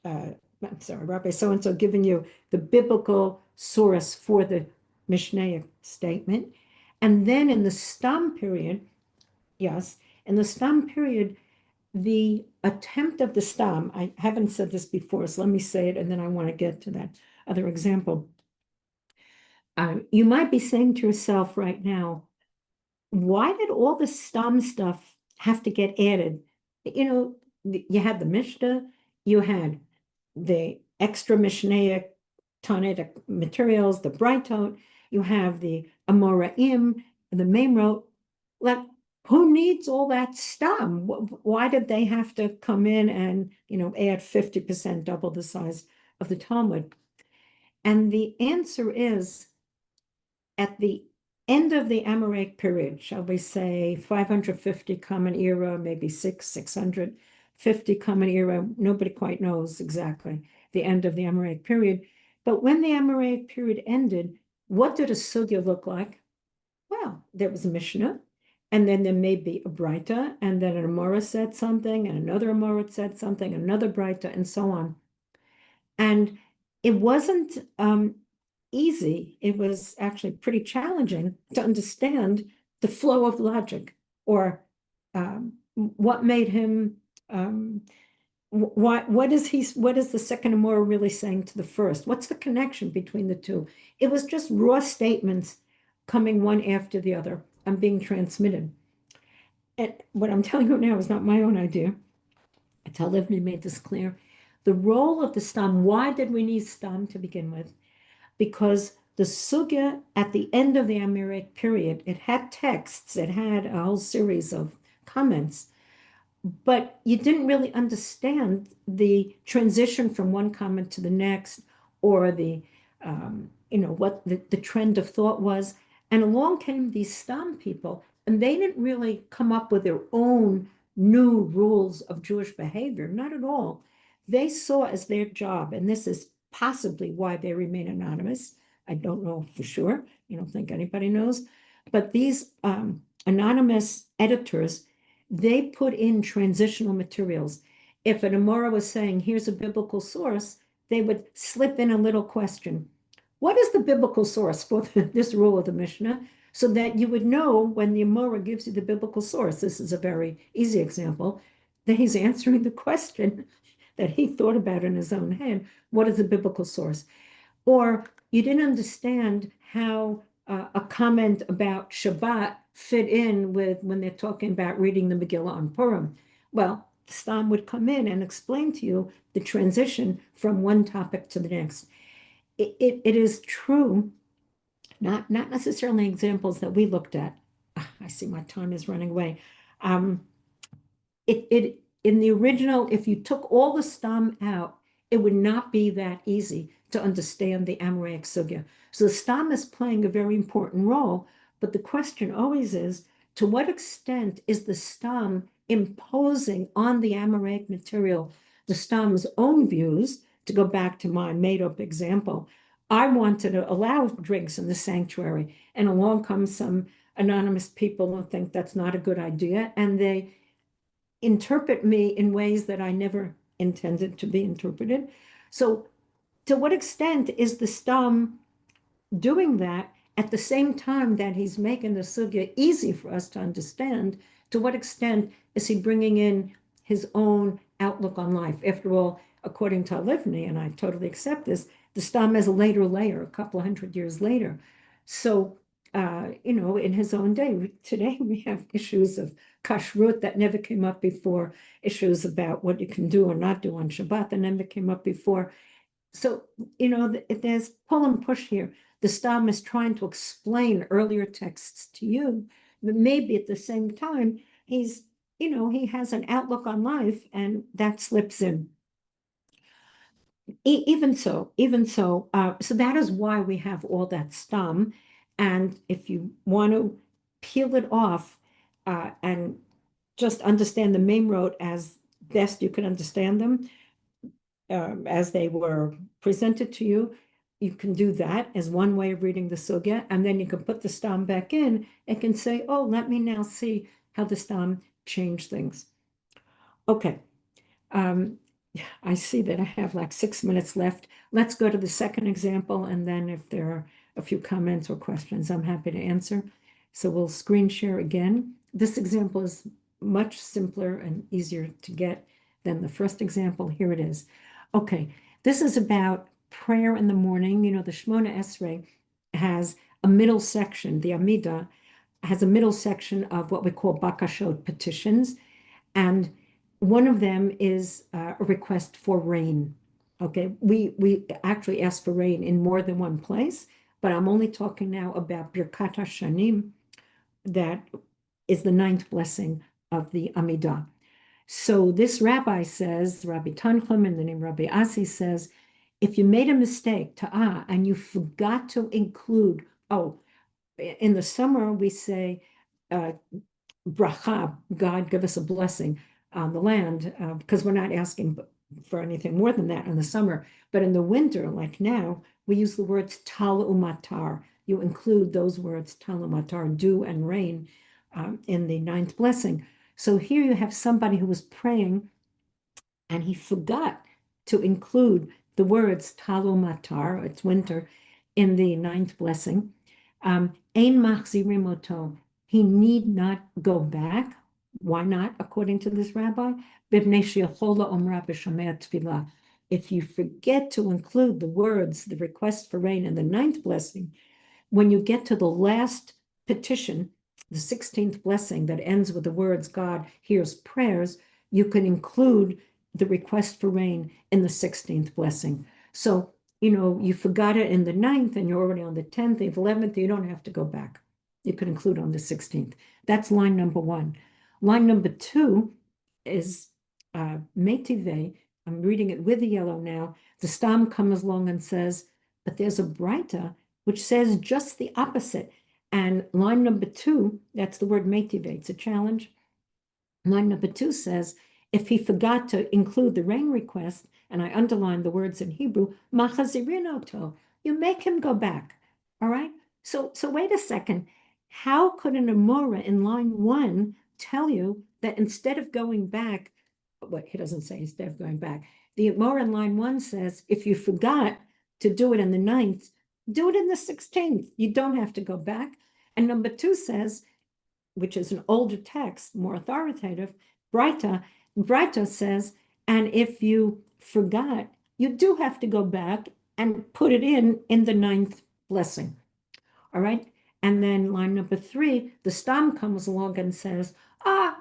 Rabbi so-and-so giving you the biblical source for the Mishnaic statement. And then in the Stam period, yes, in the Stam period, the attempt of the Stam, I haven't said this before, so let me say it, and then I want to get to that other example. You might be saying to yourself right now, why did all the Stam stuff have to get added? You had the Mishnah, you had the extra Mishnaic Tanaitic materials, the Brightot, you have the Amoraim, the Memrot. Like, who needs all that Stam? Why did they have to come in and, add 50%, double the size of the Talmud? And the answer is, at the end of the Amoraic period, shall we say 550 Common Era, maybe 650 Common Era, nobody quite knows exactly the end of the Amoraic period. But when the Amoraic period ended, what did a Sugya look like? Well, there was a Mishnah, and then there may be a Braita, and then an Amora said something, and another Amora said something, another Braita, and so on. And it wasn't easy. It was actually pretty challenging to understand the flow of logic, or what made him, what is the second Amora really saying to the first? What's the connection between the two? It was just raw statements coming one after the other and being transmitted. And what I'm telling you now is not my own idea. Halivni made this clear. The role of the Stam, why did we need Stam to begin with? Because the Sugya at the end of the Amoraic period, it had texts, it had a whole series of comments, but you didn't really understand the transition from one comment to the next, or the, what the trend of thought was. And along came these Stam people, and they didn't really come up with their own new rules of Jewish behavior, not at all. They saw as their job, and this is possibly why they remain anonymous. I don't know for sure. I don't think anybody knows. But these anonymous editors, they put in transitional materials. If an Amora was saying, here's a biblical source, they would slip in a little question. What is the biblical source for this rule of the Mishnah? So that you would know when the Amora gives you the biblical source, this is a very easy example, that he's answering the question that he thought about in his own head. What is the biblical source? Or you didn't understand how a comment about Shabbat fit in with when they're talking about reading the Megillah on Purim. Well, Stam would come in and explain to you the transition from one topic to the next. It is true, not necessarily examples that we looked at. I see my time is running away. In the original, if you took all the Stam out, it would not be that easy to understand the Amoraic Sugya. So the Stam is playing a very important role, but the question always is, to what extent is the Stam imposing on the Amoraic material the Stam's own views. To go back to my made-up example, I wanted to allow drinks in the sanctuary, and along comes some anonymous people who think that's not a good idea, and they interpret me in ways that I never intended to be interpreted. So to what extent is the Stam doing that at the same time that he's making the sugya easy for us to understand? To what extent is he bringing in his own outlook on life? After all, according to Halivni, and I totally accept this, the Stam is a later layer, a couple of hundred years later. So, in his own day, today we have issues of kashrut that never came up before, issues about what you can do or not do on Shabbat that never came up before. So, there's pull and push here. The Stam is trying to explain earlier texts to you, but maybe at the same time, he has an outlook on life, and that slips in. Even so, so that is why we have all that Stam. And if you want to peel it off and just understand the Memrot as best you can understand them, as they were presented to you, you can do that as one way of reading the sugya, and then you can put the Stam back in and can say, oh, let me now see how the Stam changed things. Okay. I see that I have like 6 minutes left. Let's go to the second example, and then if there are a few comments or questions, I'm happy to answer. So we'll screen share again. This example is much simpler and easier to get than the first example. Here it is. Okay, this is about prayer in the morning. The Shemona Esrei has a middle section. The Amida has a middle section of what we call bakashot, petitions, and one of them is a request for rain. Okay, we actually ask for rain in more than one place, but I'm only talking now about Birkat HaShanim, that is the 9th blessing of the Amidah. So this rabbi says, Rabbi Tanchum, in the name Rabbi Asi, says, if you made a mistake, ta'ah, and you forgot to include, in the summer we say, bracha, God give us a blessing on the land, because we're not asking for anything more than that in the summer. But in the winter, like now, we use the words tal umatar. You include those words, tal umatar, dew and rain, in the 9th blessing. So here you have somebody who was praying and he forgot to include the words tal umatar, it's winter, in the 9th blessing. Ein machzirim oto. He need not go back. Why not, according to this rabbi? If you forget to include the words, the request for rain in the 9th blessing, when you get to the last petition, the 16th blessing that ends with the words, God hears prayers, you can include the request for rain in the 16th blessing. So, you forgot it in the 9th and you're already on the 10th, the 11th, you don't have to go back. You could include on the 16th. That's line number 1. Line number 2 is Metive. I'm reading it with the yellow now. The Stam comes along and says, but there's a Braita which says just the opposite. And line number 2, that's the word Metive. It's a challenge. Line number 2 says, if he forgot to include the rain request, and I underline the words in Hebrew, machazirinoto, you make him go back. All right? So wait a second. How could an Amora in line 1 tell you that instead of going back, well, he doesn't say instead of going back. The Amora in line 1 says, if you forgot to do it in the 9th, do it in the 16th. You don't have to go back. And number 2 says, which is an older text, more authoritative, Braita says, and if you forgot, you do have to go back and put it in the 9th blessing. All right? And then line number 3, the Stam comes along and says,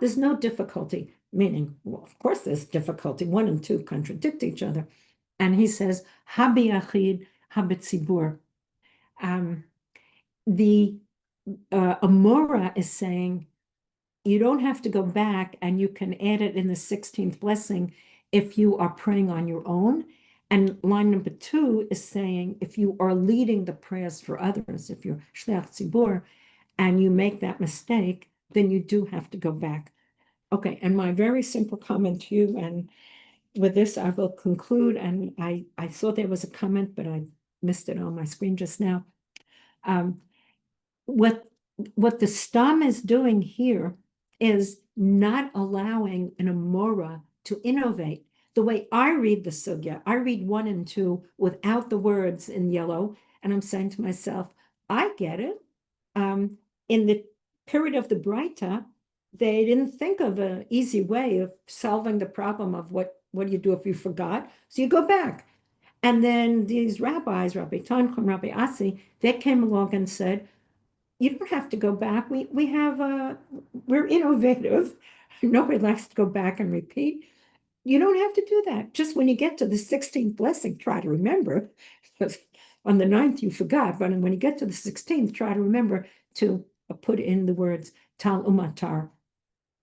there's no difficulty, meaning, well, of course there's difficulty. 1 and 2 contradict each other. And he says, habi achid, habetzibur. The Amora is saying, you don't have to go back and you can add it in the 16th blessing if you are praying on your own. And line number 2 is saying, if you are leading the prayers for others, if you're shliach tzibur, and you make that mistake, then you do have to go back. Okay, and my very simple comment to you, and with this I will conclude, and I thought there was a comment, but I missed it on my screen just now. What the stam is doing here is not allowing an Amora to innovate. The way I read the sugya, I read 1 and 2 without the words in yellow, and I'm saying to myself, I get it. In the period of the Breita, they didn't think of an easy way of solving the problem of what do you do if you forgot? So you go back. And then these rabbis, Rabbi Tanchum, Rabbi Asi, they came along and said, you don't have to go back. We're innovative. Nobody likes to go back and repeat. You don't have to do that. Just when you get to the 16th blessing, try to remember. On the 9th, you forgot, but when you get to the 16th, try to remember to put in the words tal umatar.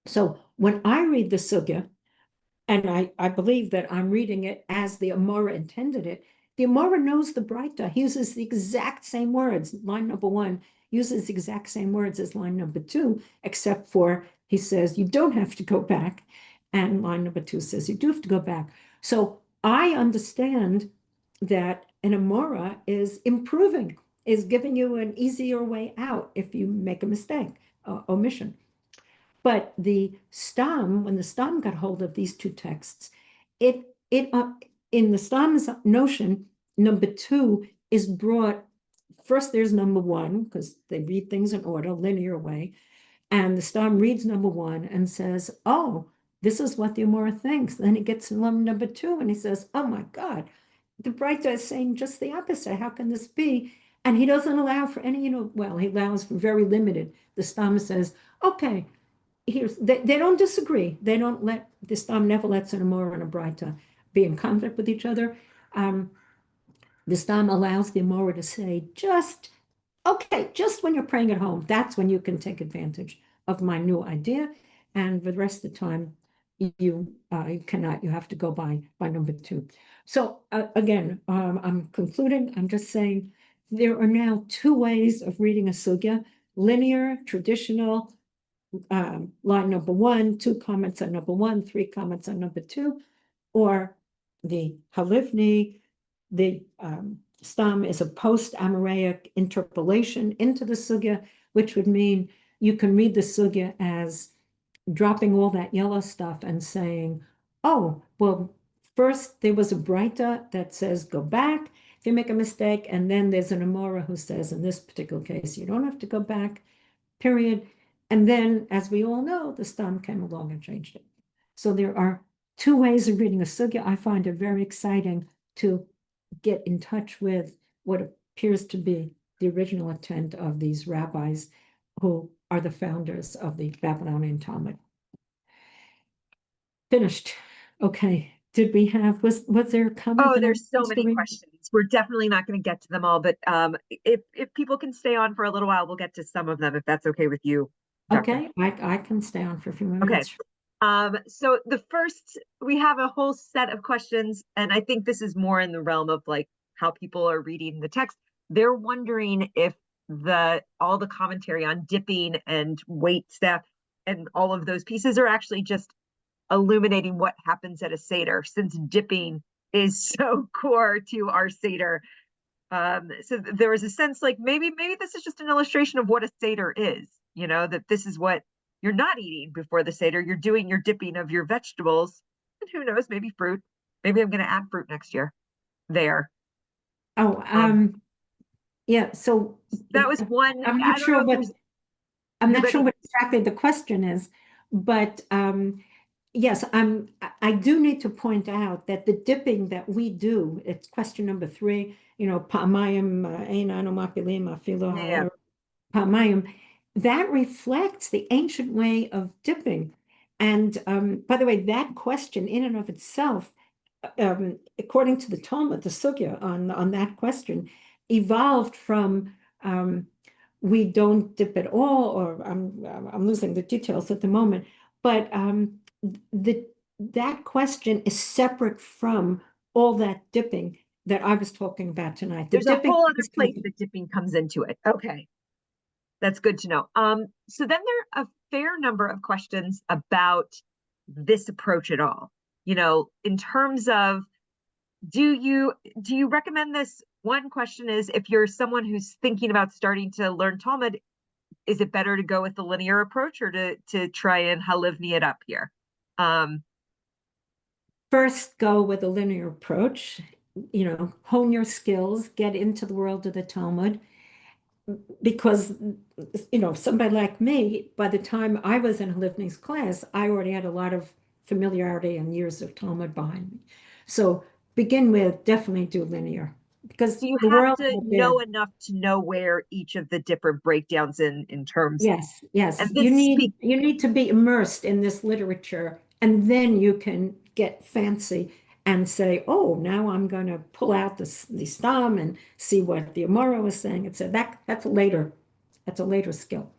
So when I read the sugya, and I believe that I'm reading it as the Amora intended it, the Amora knows the Breita. He uses the exact same words. Line number 1 uses the exact same words as line number 2, except for he says you don't have to go back. And line number 2 says you do have to go back. So I understand that an Amora is improving, is giving you an easier way out if you make a mistake, omission. But the Stam, when the Stam got hold of these 2 texts, in the Stam's notion, number 2 is brought. First, there's number 1, because they read things in order, linear way. And the Stam reads number 1 and says, oh, this is what the Amora thinks. Then he gets to number 2 and he says, oh my God, the Breita is saying just the opposite. How can this be? And he doesn't allow for any, well, he allows for very limited. The Stam says, okay, they don't disagree. They don't let, the Stam never lets an Amora and a Breita be in conflict with each other. The Stam allows the Amora to say, just when you're praying at home, that's when you can take advantage of my new idea. And for the rest of the time, you cannot, you have to go by number 2. So again, I'm concluding, I'm just saying there are now 2 ways of reading a sugya: linear, traditional, line number 1, 2 comments on number 1, 3 comments on number 2, or the Halivni. The Stam is a post-Amoraic interpolation into the sugya, which would mean you can read the sugya as dropping all that yellow stuff and saying, oh, well, first there was a Breita that says go back if you make a mistake, and then there's an Amora who says, in this particular case, you don't have to go back, period. And then, as we all know, the Stam came along and changed it. So there are 2 ways of reading a sugya. I find it very exciting to get in touch with what appears to be the original intent of these rabbis who are the founders of the Babylonian Talmud. Finished. Okay. Did we have, was there a comment? Oh, there's so many questions. We're definitely not going to get to them all, but if people can stay on for a little while, we'll get to some of them, if that's okay with you, Dr. Okay, I can stay on for a few Okay. minutes. So the first, we have a whole set of questions, and I think this is more in the realm of like how people are reading the text. They're wondering if all the commentary on dipping and weight staff and all of those pieces are actually just illuminating what happens at a Seder, since dipping is so core to our Seder. So there was a sense like maybe this is just an illustration of what a Seder is, that this is what you're not eating before the Seder. You're doing your dipping of your vegetables, and who knows, maybe fruit. Maybe I'm going to add fruit next year there. Oh, yeah. So that was one. I'm not sure what exactly the question is, but yes, I do need to point out that the dipping that we do, it's question number 3, pamayim ein anu mapilim afilo pamayim, that reflects the ancient way of dipping. And by the way, that question in and of itself, according to the Talmud, the sugya on that question, evolved from we don't dip at all, or I'm losing the details at the moment, but that question is separate from all that dipping that I was talking about tonight. There's a whole other place that dipping comes into it. Okay. That's good to know. So then there are fair number of questions about this approach at all. You know, in terms of, do you recommend this? One question is, if you're someone who's thinking about starting to learn Talmud, is it better to go with the linear approach or to try and Halivni it up here? First, go with a linear approach, hone your skills, get into the world of the Talmud, because, somebody like me, by the time I was in Halivni's class, I already had a lot of familiarity and years of Talmud behind me. So begin with, definitely do linear, because Do you the have world to out there. know enough to know where each of the different breakdowns in terms? Yes, yes. And You this need speak you need to be immersed in this literature, and then you can get fancy and say, "Oh, now I'm going to pull out the stam and see what the Amora was saying." It's that's later. That's a later skill.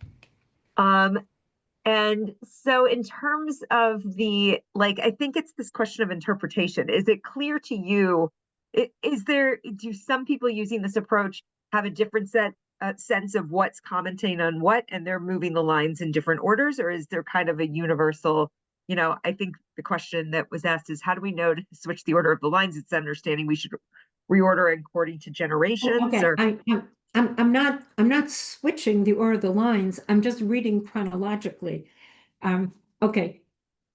And so in terms of the, like, I think it's this question of interpretation. Is it clear to you, do some people using this approach have a different sense of what's commenting on what, and they're moving the lines in different orders? Or is there kind of a universal, I think the question that was asked is, how do we know to switch the order of the lines? It's understanding we should reorder according to generations, Okay, or I'm not switching the order of the lines. I'm just reading chronologically. Okay,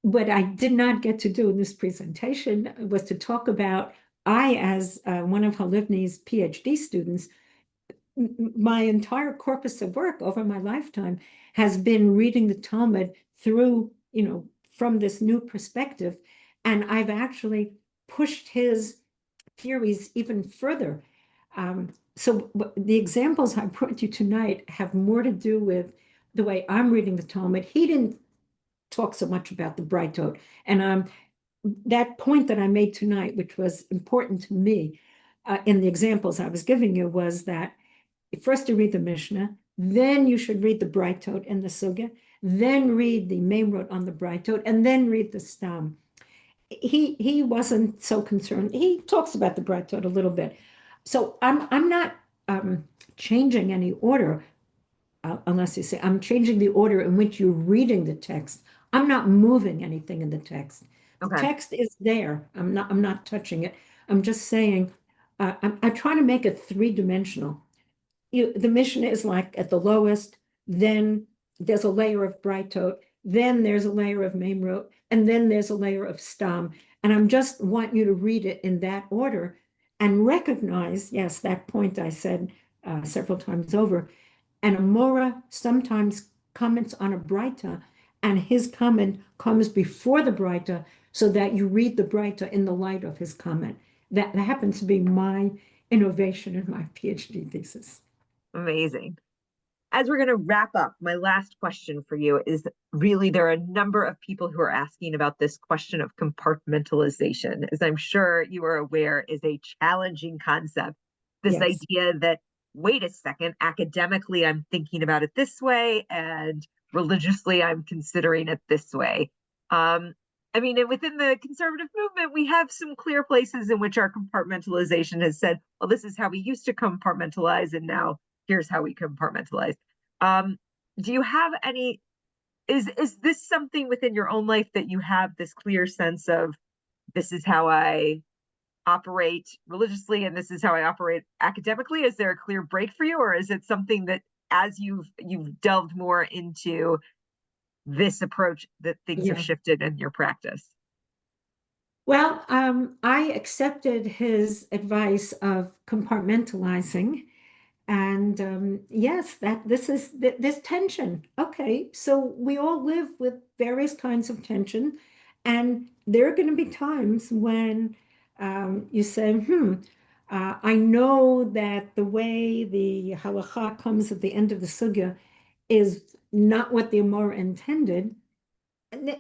what I did not get to do in this presentation was to talk about, as one of Halivni's PhD students, my entire corpus of work over my lifetime has been reading the Talmud through, from this new perspective. And I've actually pushed his theories even further. So the examples I brought you tonight have more to do with the way I'm reading the Talmud. He didn't talk so much about the Brightot. And that point that I made tonight, which was important to me in the examples I was giving you, was that first you read the Mishnah, then you should read the Brightot and the Sugya, then read the Memrot on the Brightot, and then read the Stam. He wasn't so concerned. He talks about the Brightot a little bit. So I'm not changing any order, unless you say I'm changing the order in which you're reading the text. I'm not moving anything in the text. The okay. text is there. I'm not touching it. I'm just saying, I'm trying to make it three-dimensional. The Mishnah is like at the lowest, then there's a layer of Brightot, then there's a layer of Memrot, and then there's a layer of Stam. And I'm just want you to read it in that order and recognize, yes, that point I said several times over. And Amora sometimes comments on a Breita, and his comment comes before the Breita, so that you read the Breita in the light of his comment. That happens to be my innovation in my PhD thesis. Amazing. As we're going to wrap up, my last question for you is, really, there are a number of people who are asking about this question of compartmentalization, as I'm sure you are aware is a challenging concept. This Yes. idea that, wait a second, academically, I'm thinking about it this way, and religiously, I'm considering it this way. I mean, and within the conservative movement, we have some clear places in which our compartmentalization has said, well, this is how we used to compartmentalize, and now here's how we compartmentalize. Do you have any, is this something within your own life that you have this clear sense of, this is how I operate religiously and this is how I operate academically? Is there a clear break for you, or is it something that as you've delved more into this approach that things have shifted in your practice? Well, I accepted his advice of compartmentalizing. And yes, this tension. Okay, so we all live with various kinds of tension, and there are going to be times when you say, I know that the way the halacha comes at the end of the sugya is not what the Amora intended.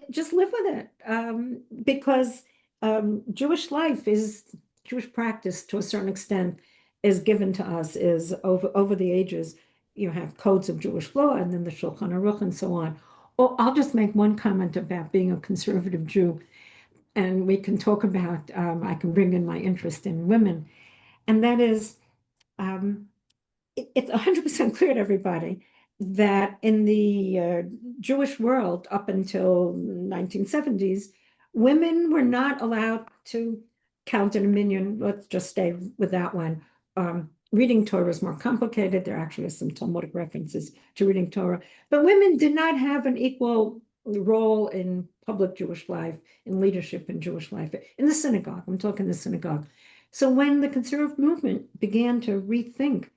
Just live with it, because Jewish life is Jewish practice to a certain extent is given to us, is over the ages. You have codes of Jewish law and then the Shulchan Aruch and so on. Or I'll just make one comment about being a conservative Jew, and we can talk about, I can bring in my interest in women, and that is, it's 100% clear to everybody that in the Jewish world up until 1970s, women were not allowed to count in a minyan. Let's just stay with that one. Reading Torah is more complicated. There actually are some Talmudic references to reading Torah, but women did not have an equal role in public Jewish life, in leadership in Jewish life, in the synagogue. I'm talking the synagogue. So when the conservative movement began to rethink,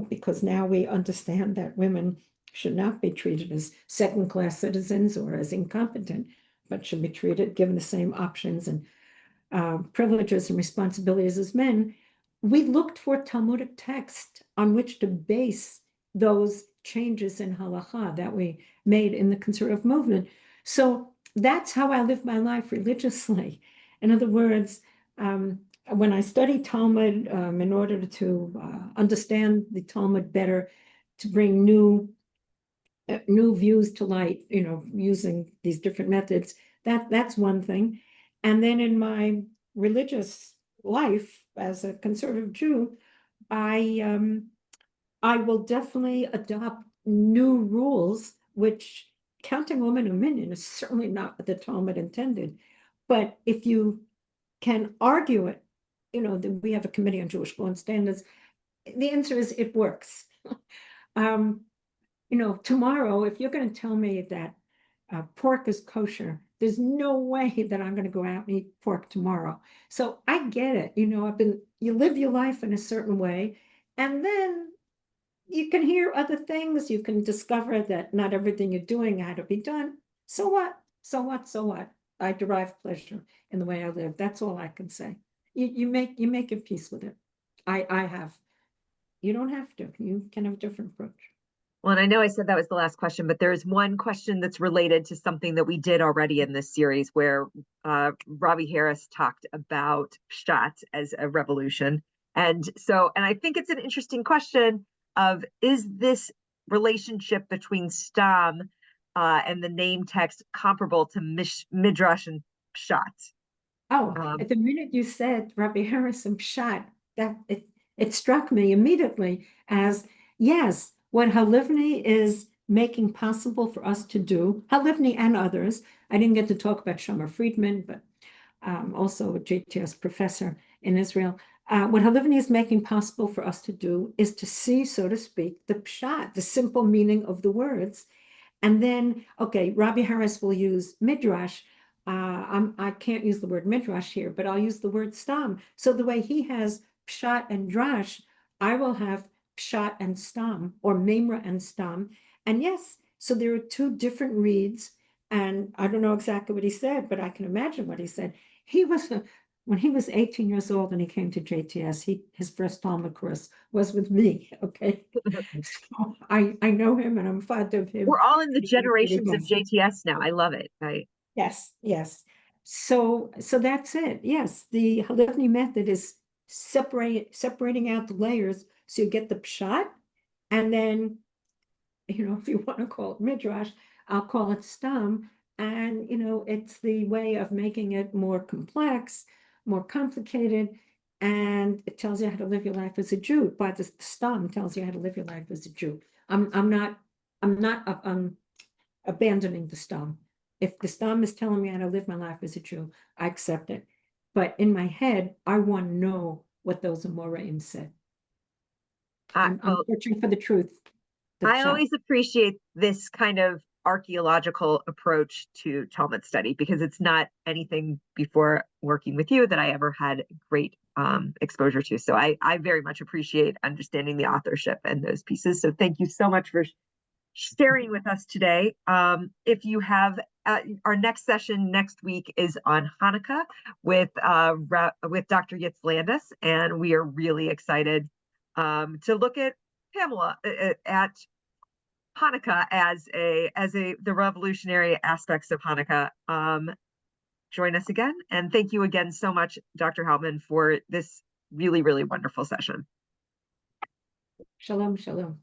because now we understand that women should not be treated as second-class citizens or as incompetent, but should be treated, given the same options and privileges and responsibilities as men, we looked for Talmudic text on which to base those changes in halacha that we made in the conservative movement. So that's how I live my life religiously. In other words, when I study Talmud, in order to understand the Talmud better, to bring new views to light, using these different methods, that's one thing. And then in my religious life as a conservative Jew, I will definitely adopt new rules, which counting women and minyan is certainly not what the Talmud intended. But if you can argue it, we have a committee on Jewish law and standards. The answer is it works. Tomorrow, if you're going to tell me that pork is kosher, there's no way that I'm going to go out and eat pork tomorrow. So I get it. You live your life in a certain way, and then you can hear other things. You can discover that not everything you're doing had to be done. So what? So what? So what? I derive pleasure in the way I live. That's all I can say. You make your peace with it. I have. You don't have to. You can have a different approach. Well, and I know I said that was the last question, but there's one question that's related to something that we did already in this series where Robbie Harris talked about pshat as a revolution. And I think it's an interesting question of, is this relationship between stam and the name text comparable to midrash and pshat? At the minute you said Rabbi Harris and pshat, that it struck me immediately as, yes, what Halivni is making possible for us to do, Halivni and others. I didn't get to talk about Shomer Friedman, but also a JTS professor in Israel. What Halivni is making possible for us to do is to see, so to speak, the pshat, the simple meaning of the words. And then, okay, Rabbi Harris will use midrash. I can't use the word midrash here, but I'll use the word stam. So the way he has pshat and drash, I will have pshat and stam, or memra and stam. And yes, so there are two different reads. And I don't know exactly what he said, but I can imagine what he said. When he was 18 years old and he came to JTS, his first Talmud course was with me, okay? So I know him and I'm fond of him. We're all in the generations of JTS now. I love it. Yes. So that's it. Yes, the Halivni method is separating out the layers so you get the pshat, and then, if you want to call it midrash, I'll call it stam, and it's the way of making it more complex, more complicated, and it tells you how to live your life as a Jew. But the stam tells you how to live your life as a Jew. I'm not abandoning the stam. If the stam is telling me how to live my life as a Jew, I accept it. But in my head, I want to know what those Amoraim said. I'm searching for the truth. I always appreciate this kind of archaeological approach to Talmud study, because it's not anything before working with you that I ever had great exposure to. So I very much appreciate understanding the authorship and those pieces. So thank you so much for sharing with us today. If you have our next session next week is on Hanukkah with Dr. Yitz Landis, and we are really excited to look at Pamela at Hanukkah as the revolutionary aspects of Hanukkah. Join us again, and thank you again so much, Dr. Hauptman, for this really, really wonderful session. Shalom, shalom.